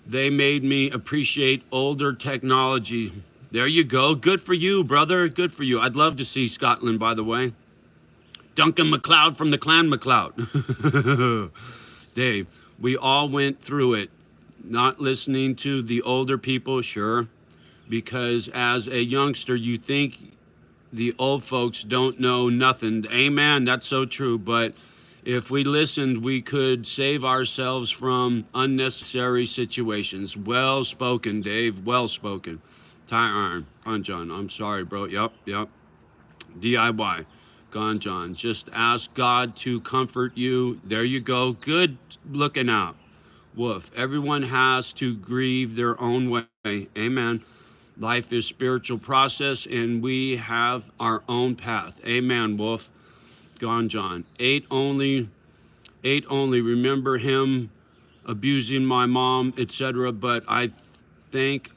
they made me appreciate older technology. There you go. Good for you, brother. Good for you. I'd love to see Scotland, by the way. Duncan MacLeod from the Clan MacLeod. Dave, we all went through it. Not listening to the older people, sure, because as a youngster, you think the old folks don't know nothing. Amen, that's so true. But if we listened, we could save ourselves from unnecessary situations. Well spoken, Dave, well spoken. Tire iron, gone, John. I'm sorry, bro. Yep. DIY, gone, John. Just ask God to comfort you. There you go. Good looking out. Woof. Everyone has to grieve their own way. Amen. Life is spiritual process, and we have our own path. Amen, Wolf. Gone, John. Eight only. Remember him abusing my mom, etc. But I think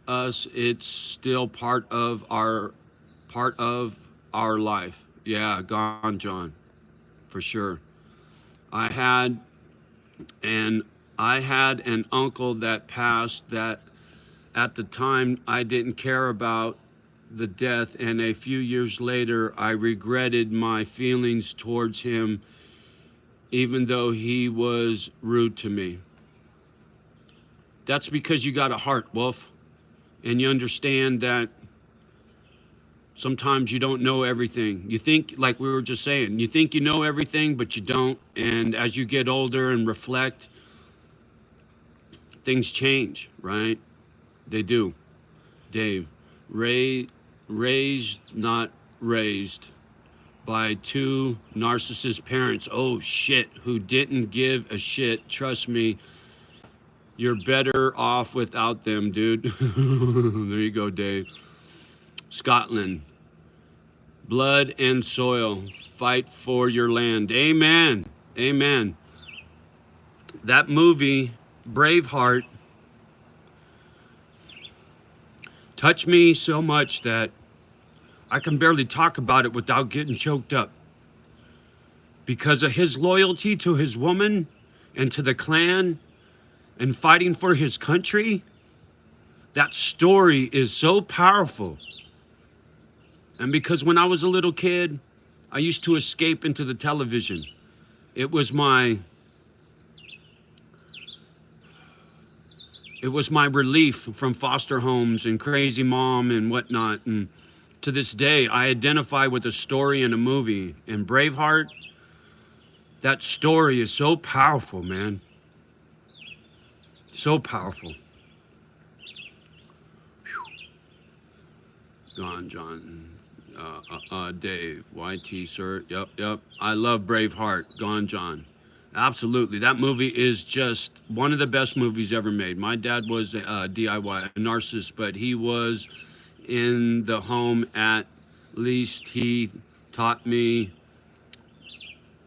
us, it's still part of our life. Yeah, gone, John. For sure. I had an uncle that passed that at the time I didn't care about the death, and a few years later I regretted my feelings towards him, even though he was rude to me. That's because you got a heart, Wolf, and you understand that sometimes you don't know everything. You think, like we were just saying, you think you know everything, but you don't. And as you get older and reflect, things change, right? They do. Dave, raised, not raised by two narcissist parents. Oh shit, who didn't give a shit. Trust me, you're better off without them, dude. There you go, Dave. Scotland, blood and soil, fight for your land. Amen. Amen. That movie, Braveheart, touched me so much that I can barely talk about it without getting choked up. Because of his loyalty to his woman and to the clan and fighting for his country, that story is so powerful. And because when I was a little kid, I used to escape into the television. It was my relief from foster homes and crazy mom and whatnot. And to this day, I identify with a story in a movie. And Braveheart, that story is so powerful, man. So powerful. Gone, John. Dave, YT, sir. Yep, yep. I love Braveheart. Gone John. Absolutely. That movie is just one of the best movies ever made. My dad was a DIY, a narcissist, but he was in the home at least. He taught me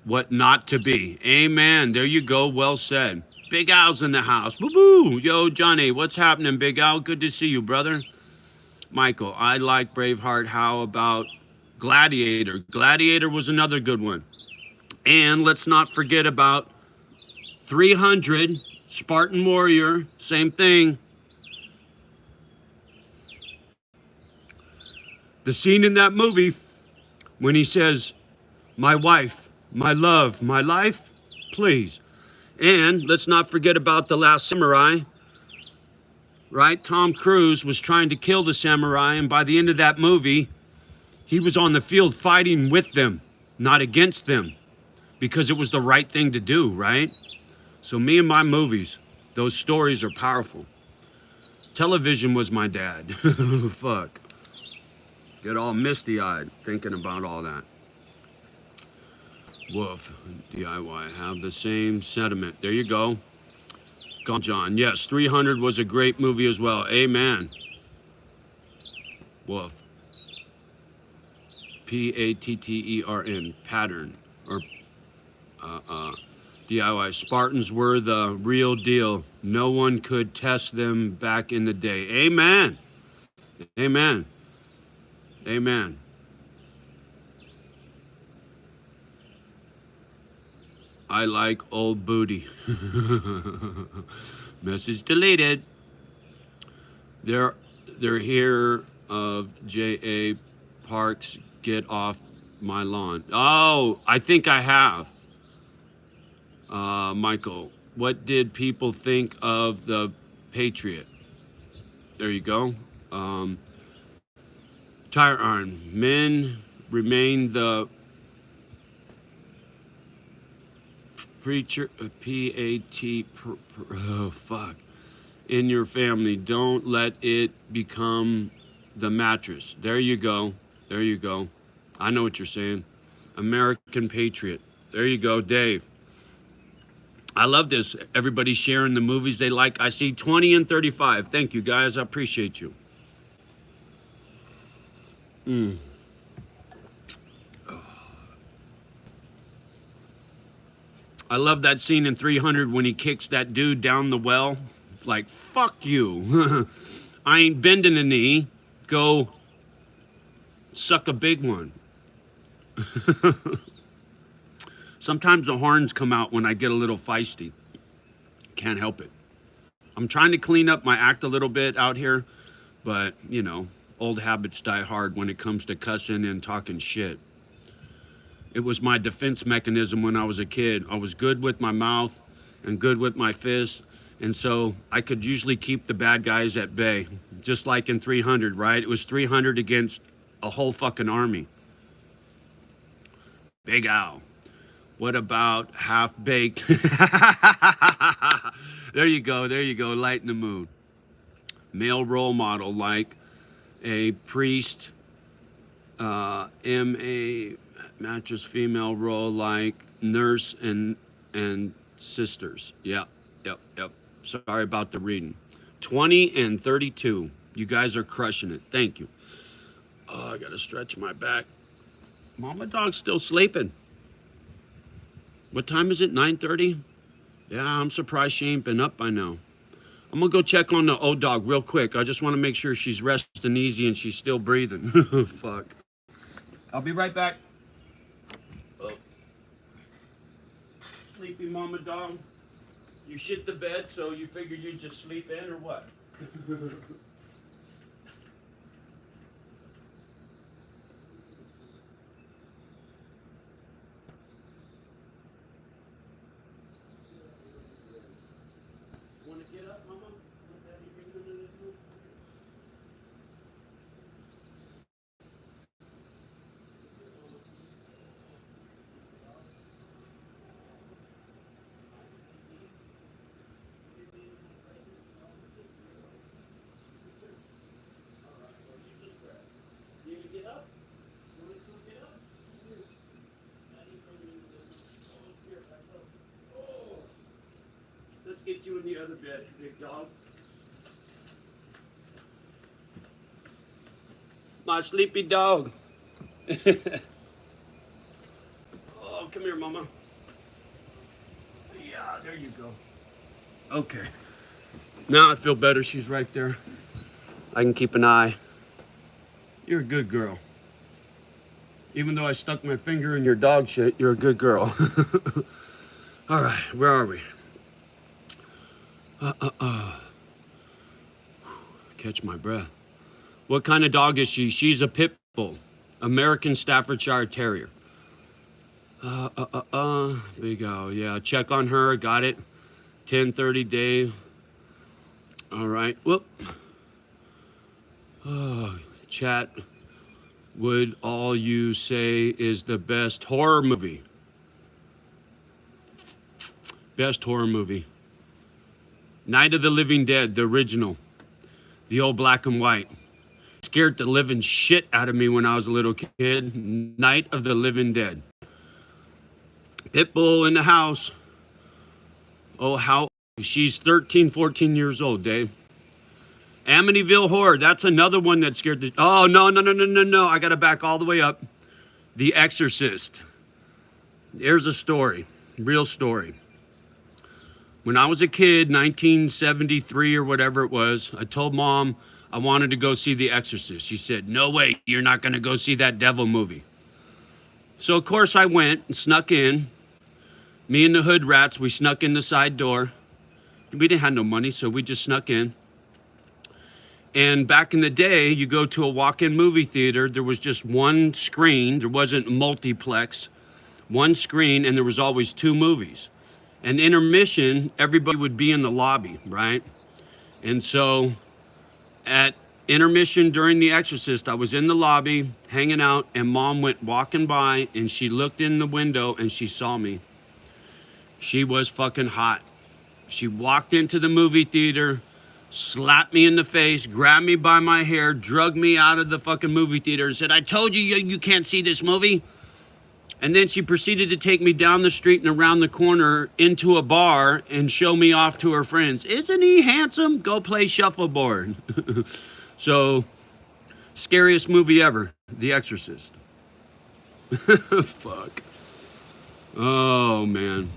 what not to be. Amen. There you go. Well said. Big Al's in the house. Boo boo. Yo, Johnny, what's happening, Big Al? Good to see you, brother. Michael, I like Braveheart. How about Gladiator? Gladiator was another good one. And let's not forget about 300, Spartan Warrior, same thing. The scene in that movie when he says, my wife, my love, my life, please. And let's not forget about The Last Samurai, right? Tom Cruise was trying to kill the samurai, and by the end of that movie, he was on the field fighting with them, not against them, because it was the right thing to do, right? So me and my movies, those stories are powerful. Television was my dad. Fuck. Get all misty-eyed thinking about all that. Woof. DIY. Have the same sentiment. There you go. Gone John. Yes, 300 was a great movie as well. Amen. Woof. Pattern. Pattern. Or DIY. Spartans were the real deal. No one could test them back in the day. Amen. Amen. Amen. I like old booty. Message deleted. They're here of J.A. Parks. Get off my lawn. Oh, I think I have. Michael, what did people think of the Patriot? There you go. Tire iron. Men remain the preacher, P-A-T, oh, fuck. In your family, don't let it become the mattress. There you go. There you go. I know what you're saying. American Patriot. There you go, Dave. I love this. Everybody's sharing the movies they like. I see 20 and 35. Thank you, guys. I appreciate you. I love that scene in 300 when he kicks that dude down the well. It's like, fuck you. I ain't bending a knee. Go suck a big one. Sometimes the horns come out when I get a little feisty. Can't help it. I'm trying to clean up my act a little bit out here, but, you know, old habits die hard when it comes to cussing and talking shit. It was my defense mechanism when I was a kid. I was good with my mouth and good with my fists, and so I could usually keep the bad guys at bay. Just like in 300, right? It was 300 against a whole fucking army. Big Al. What about half-baked? There you go, lighten the mood. Male role model like a priest, M.A. mattress, female role like nurse and sisters. Yep. Sorry about the reading. 20 and 32. You guys are crushing it. Thank you. Oh, I gotta stretch my back. Mama dog's still sleeping. What time is it? 9:30? Yeah, I'm surprised she ain't been up by now. I'm gonna go check on the old dog real quick. I just want to make sure she's resting easy and she's still breathing. Fuck. I'll be right back. Oh. Sleepy mama dog. You shit the bed, so you figured you'd just sleep in or what? Want to get up, mama? Want Daddy bring you into this room? get you in the other bed, big dog. My sleepy dog. Oh, come here, mama. Yeah, there you go. Okay. Now I feel better. She's right there. I can keep an eye. You're a good girl. Even though I stuck my finger in your dog shit, you're a good girl. All right, where are we? Catch my breath. What kind of dog is she? She's a pit bull, American Staffordshire Terrier. Big O. Yeah, check on her. Got it. 10:30 day. All right. Whoop. Chat. Would all you say is the best horror movie? Best horror movie. Night of the Living Dead, the original. The old black and white. Scared the living shit out of me when I was a little kid. Night of the Living Dead. Pitbull in the house. Oh, how? She's 13, 14 years old, Dave. Amityville Horror. That's another one that scared the... Oh, no. I got to back all the way up. The Exorcist. There's a story. Real story. When I was a kid, 1973 or whatever it was, I told Mom I wanted to go see The Exorcist. She said, no way, you're not going to go see that devil movie. So, of course, I went and snuck in. Me and the hood rats, we snuck in the side door. We didn't have no money, so we just snuck in. And back in the day, you go to a walk-in movie theater, there was just one screen. There wasn't multiplex. One screen, and there was always two movies. And intermission, everybody would be in the lobby, right? And so at intermission during The Exorcist, I was in the lobby hanging out, and Mom went walking by, and she looked in the window, and she saw me. She was fucking hot. She walked into the movie theater, slapped me in the face, grabbed me by my hair, drugged me out of the fucking movie theater and said, I told you, you can't see this movie. And then she proceeded to take me down the street and around the corner into a bar and show me off to her friends. Isn't he handsome? Go play shuffleboard. So, scariest movie ever, The Exorcist. Fuck. Oh, man.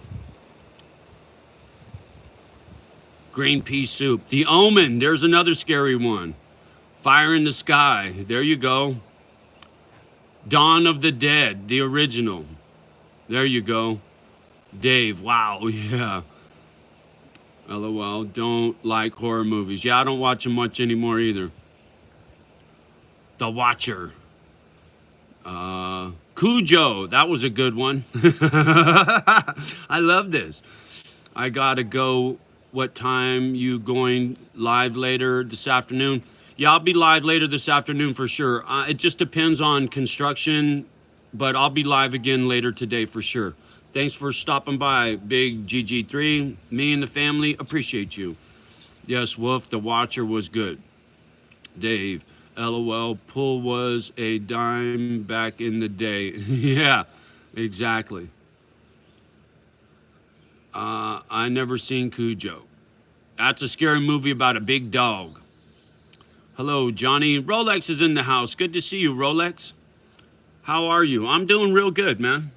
Green pea soup. The Omen. There's another scary one. Fire in the Sky. There you go. Dawn of the Dead. The original. There you go. Dave. Wow. Yeah. LOL. Don't like horror movies. Yeah, I don't watch them much anymore either. The Watcher. Cujo. That was a good one. I love this. I gotta go. What time you going live later this afternoon? Yeah, I'll be live later this afternoon for sure. It just depends on construction, but I'll be live again later today for sure. Thanks for stopping by, Big GG3. Me and the family appreciate you. Yes, Wolf, The Watcher was good. Dave, LOL, Pull was a dime back in the day. Yeah, exactly. I never seen Cujo. That's a scary movie about a big dog. Hello, Johnny. Rolex is in the house. Good to see you, Rolex. How are you? I'm doing real good, man.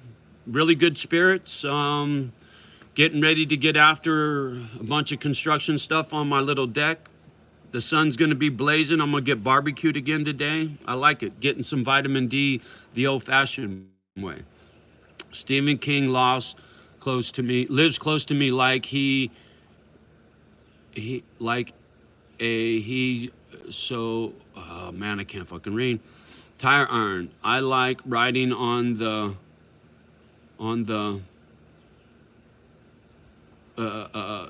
Really good spirits. Getting ready to get after a bunch of construction stuff on my little deck. The sun's going to be blazing. I'm going to get barbecued again today. I like it. Getting some vitamin D the old-fashioned way. Stephen King lives close to me like oh man, I can't fucking read. Tire iron. I like riding on the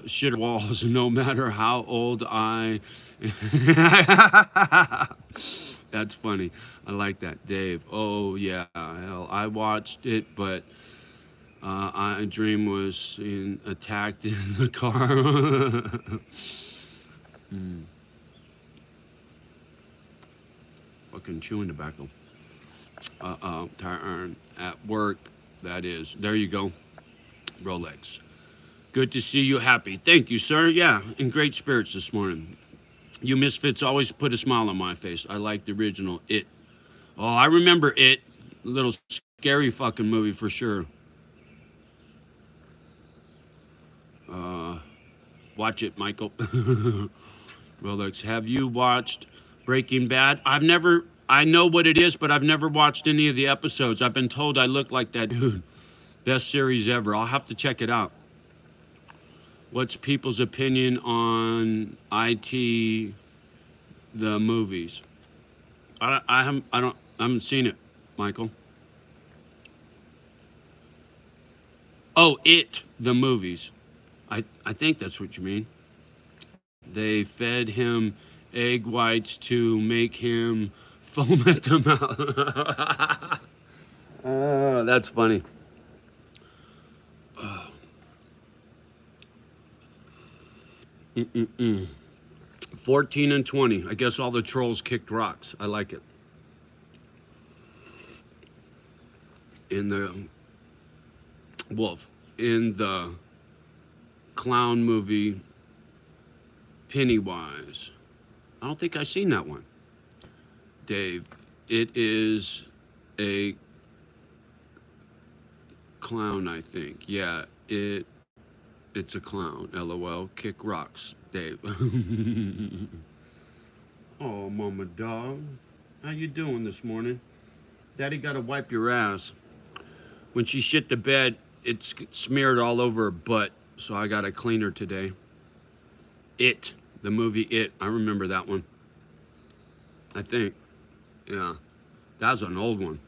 shit walls no matter how old I That's funny. I like that, Dave. Oh yeah, hell, I watched it, but I dream was attacked in the car. Fucking chewing tobacco. Tire iron at work. That is. There you go. Rolex. Good to see you happy. Thank you, sir. Yeah, in great spirits this morning. You misfits always put a smile on my face. I like the original It. Oh, I remember It. A little scary fucking movie for sure. Watch it, Michael. Rolex, have you watched Breaking Bad? I know what it is, but I've never watched any of the episodes. I've been told I look like that dude. Best series ever. I'll have to check it out. What's people's opinion on IT, the movies? I haven't seen it, Michael. Oh, It, the movies. I think that's what you mean. They fed him egg whites to make him foam at the mouth. Oh, that's funny. 14 and 20. I guess all the trolls kicked rocks. I like it. In the wolf, in the clown movie Pennywise. I don't think I've seen that one. Dave, it is a clown, I think. Yeah, it's a clown. LOL. Kick rocks, Dave. Oh, mama dog. How you doing this morning? Daddy gotta wipe your ass. When she shit the bed, it's smeared all over her butt, so I gotta clean her today. It, the movie It. I remember that one. I think. Yeah. That was an old one.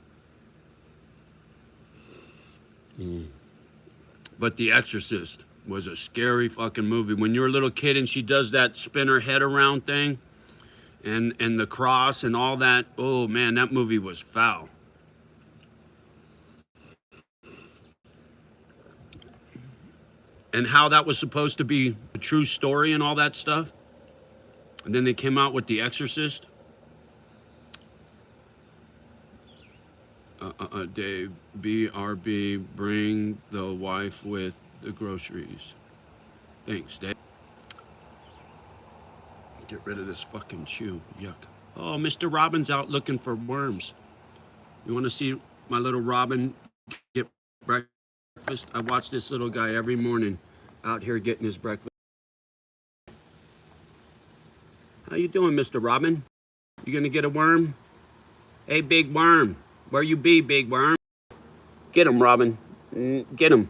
But The Exorcist was a scary fucking movie. When you're a little kid and she does that spin her head around thing and the cross and all that, oh man, that movie was foul. And how that was supposed to be a true story and all that stuff. And then they came out with The Exorcist. Dave, BRB, bring the wife with the groceries. Thanks, Dave. Get rid of this fucking chew. Yuck. Oh, Mr. Robin's out looking for worms. You want to see my little Robin get breakfast? I watch this little guy every morning out here getting his breakfast. How you doing, Mr. Robin? You gonna get a worm? Hey, big worm. Where you be, big worm? Get him, Robin. Get him.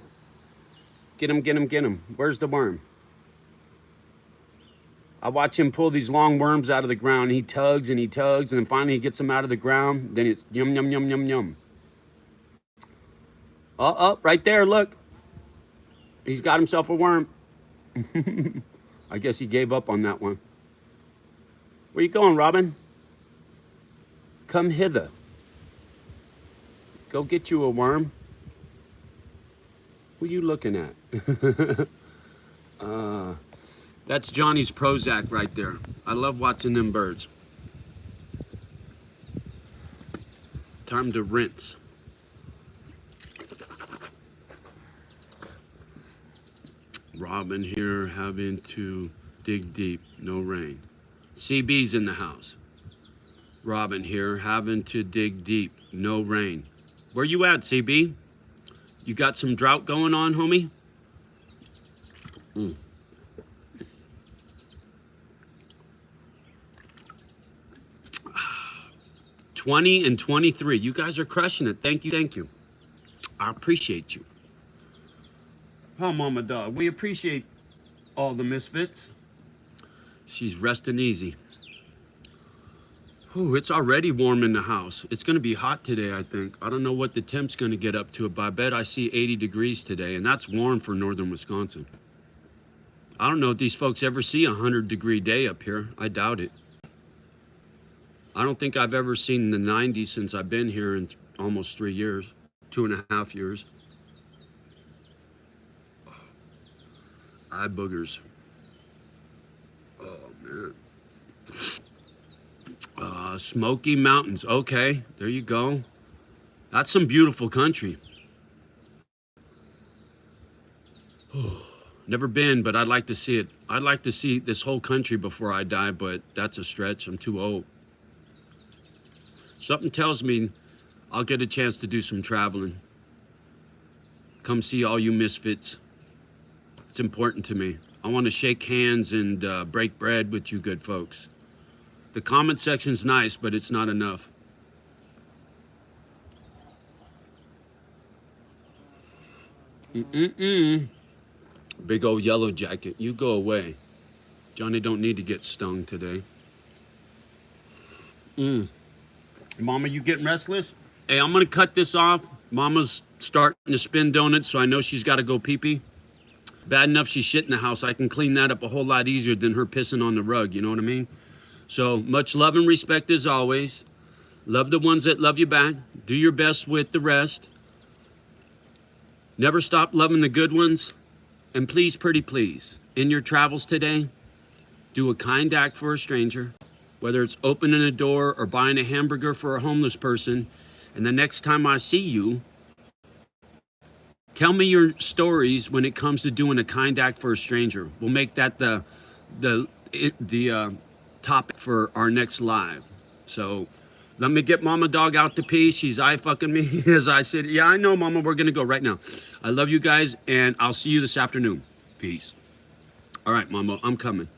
Get him, get him, get him. Where's the worm? I watch him pull these long worms out of the ground. He tugs, and then finally he gets them out of the ground. Then it's yum, yum, yum, yum, yum. Oh, right there, look. He's got himself a worm. I guess he gave up on that one. Where you going, Robin? Come hither. Go get you a worm. What are you looking at? That's Johnny's Prozac right there. I love watching them birds. Time to rinse. Robin here having to dig deep, no rain. CB's in the house. Robin here having to dig deep, no rain. Where you at, CB? You got some drought going on, homie? 20 and 23. You guys are crushing it. Thank you, thank you. I appreciate you. Oh, Mama Dog, we appreciate all the misfits. She's resting easy. Ooh, it's already warm in the house. It's gonna be hot today, I think. I don't know what the temp's gonna get up to, but I bet I see 80 degrees today, and that's warm for northern Wisconsin. I don't know if these folks ever see a 100-degree day up here. I doubt it. I don't think I've ever seen the 90s since I've been here in almost 3 years, 2.5 years. Eye boogers. Oh, man. Smoky Mountains. Okay, there you go. That's some beautiful country. Never been, but I'd like to see it. I'd like to see this whole country before I die, but that's a stretch. I'm too old. Something tells me I'll get a chance to do some traveling. Come see all you misfits. It's important to me. I want to shake hands and break bread with you good folks. The comment section's nice, but it's not enough. Big old yellow jacket, you go away. Johnny don't need to get stung today. Mama, you getting restless? Hey, I'm gonna cut this off. Mama's starting to spin donuts, so I know she's gotta go pee-pee. Bad enough she's shit in the house. I can clean that up a whole lot easier than her pissing on the rug, you know what I mean? So much love and respect as always. Love the ones that love you back. Do your best with the rest. Never stop loving the good ones. And please, pretty please, in your travels today, do a kind act for a stranger, whether it's opening a door or buying a hamburger for a homeless person. And the next time I see you, tell me your stories when it comes to doing a kind act for a stranger. We'll make that the topic for our next live. So let me get Mama Dog out to pee. She's eye fucking me as I said, yeah, I know, Mama, we're gonna go right now. I love you guys, and I'll see you this afternoon. Peace. All right, Mama, I'm coming.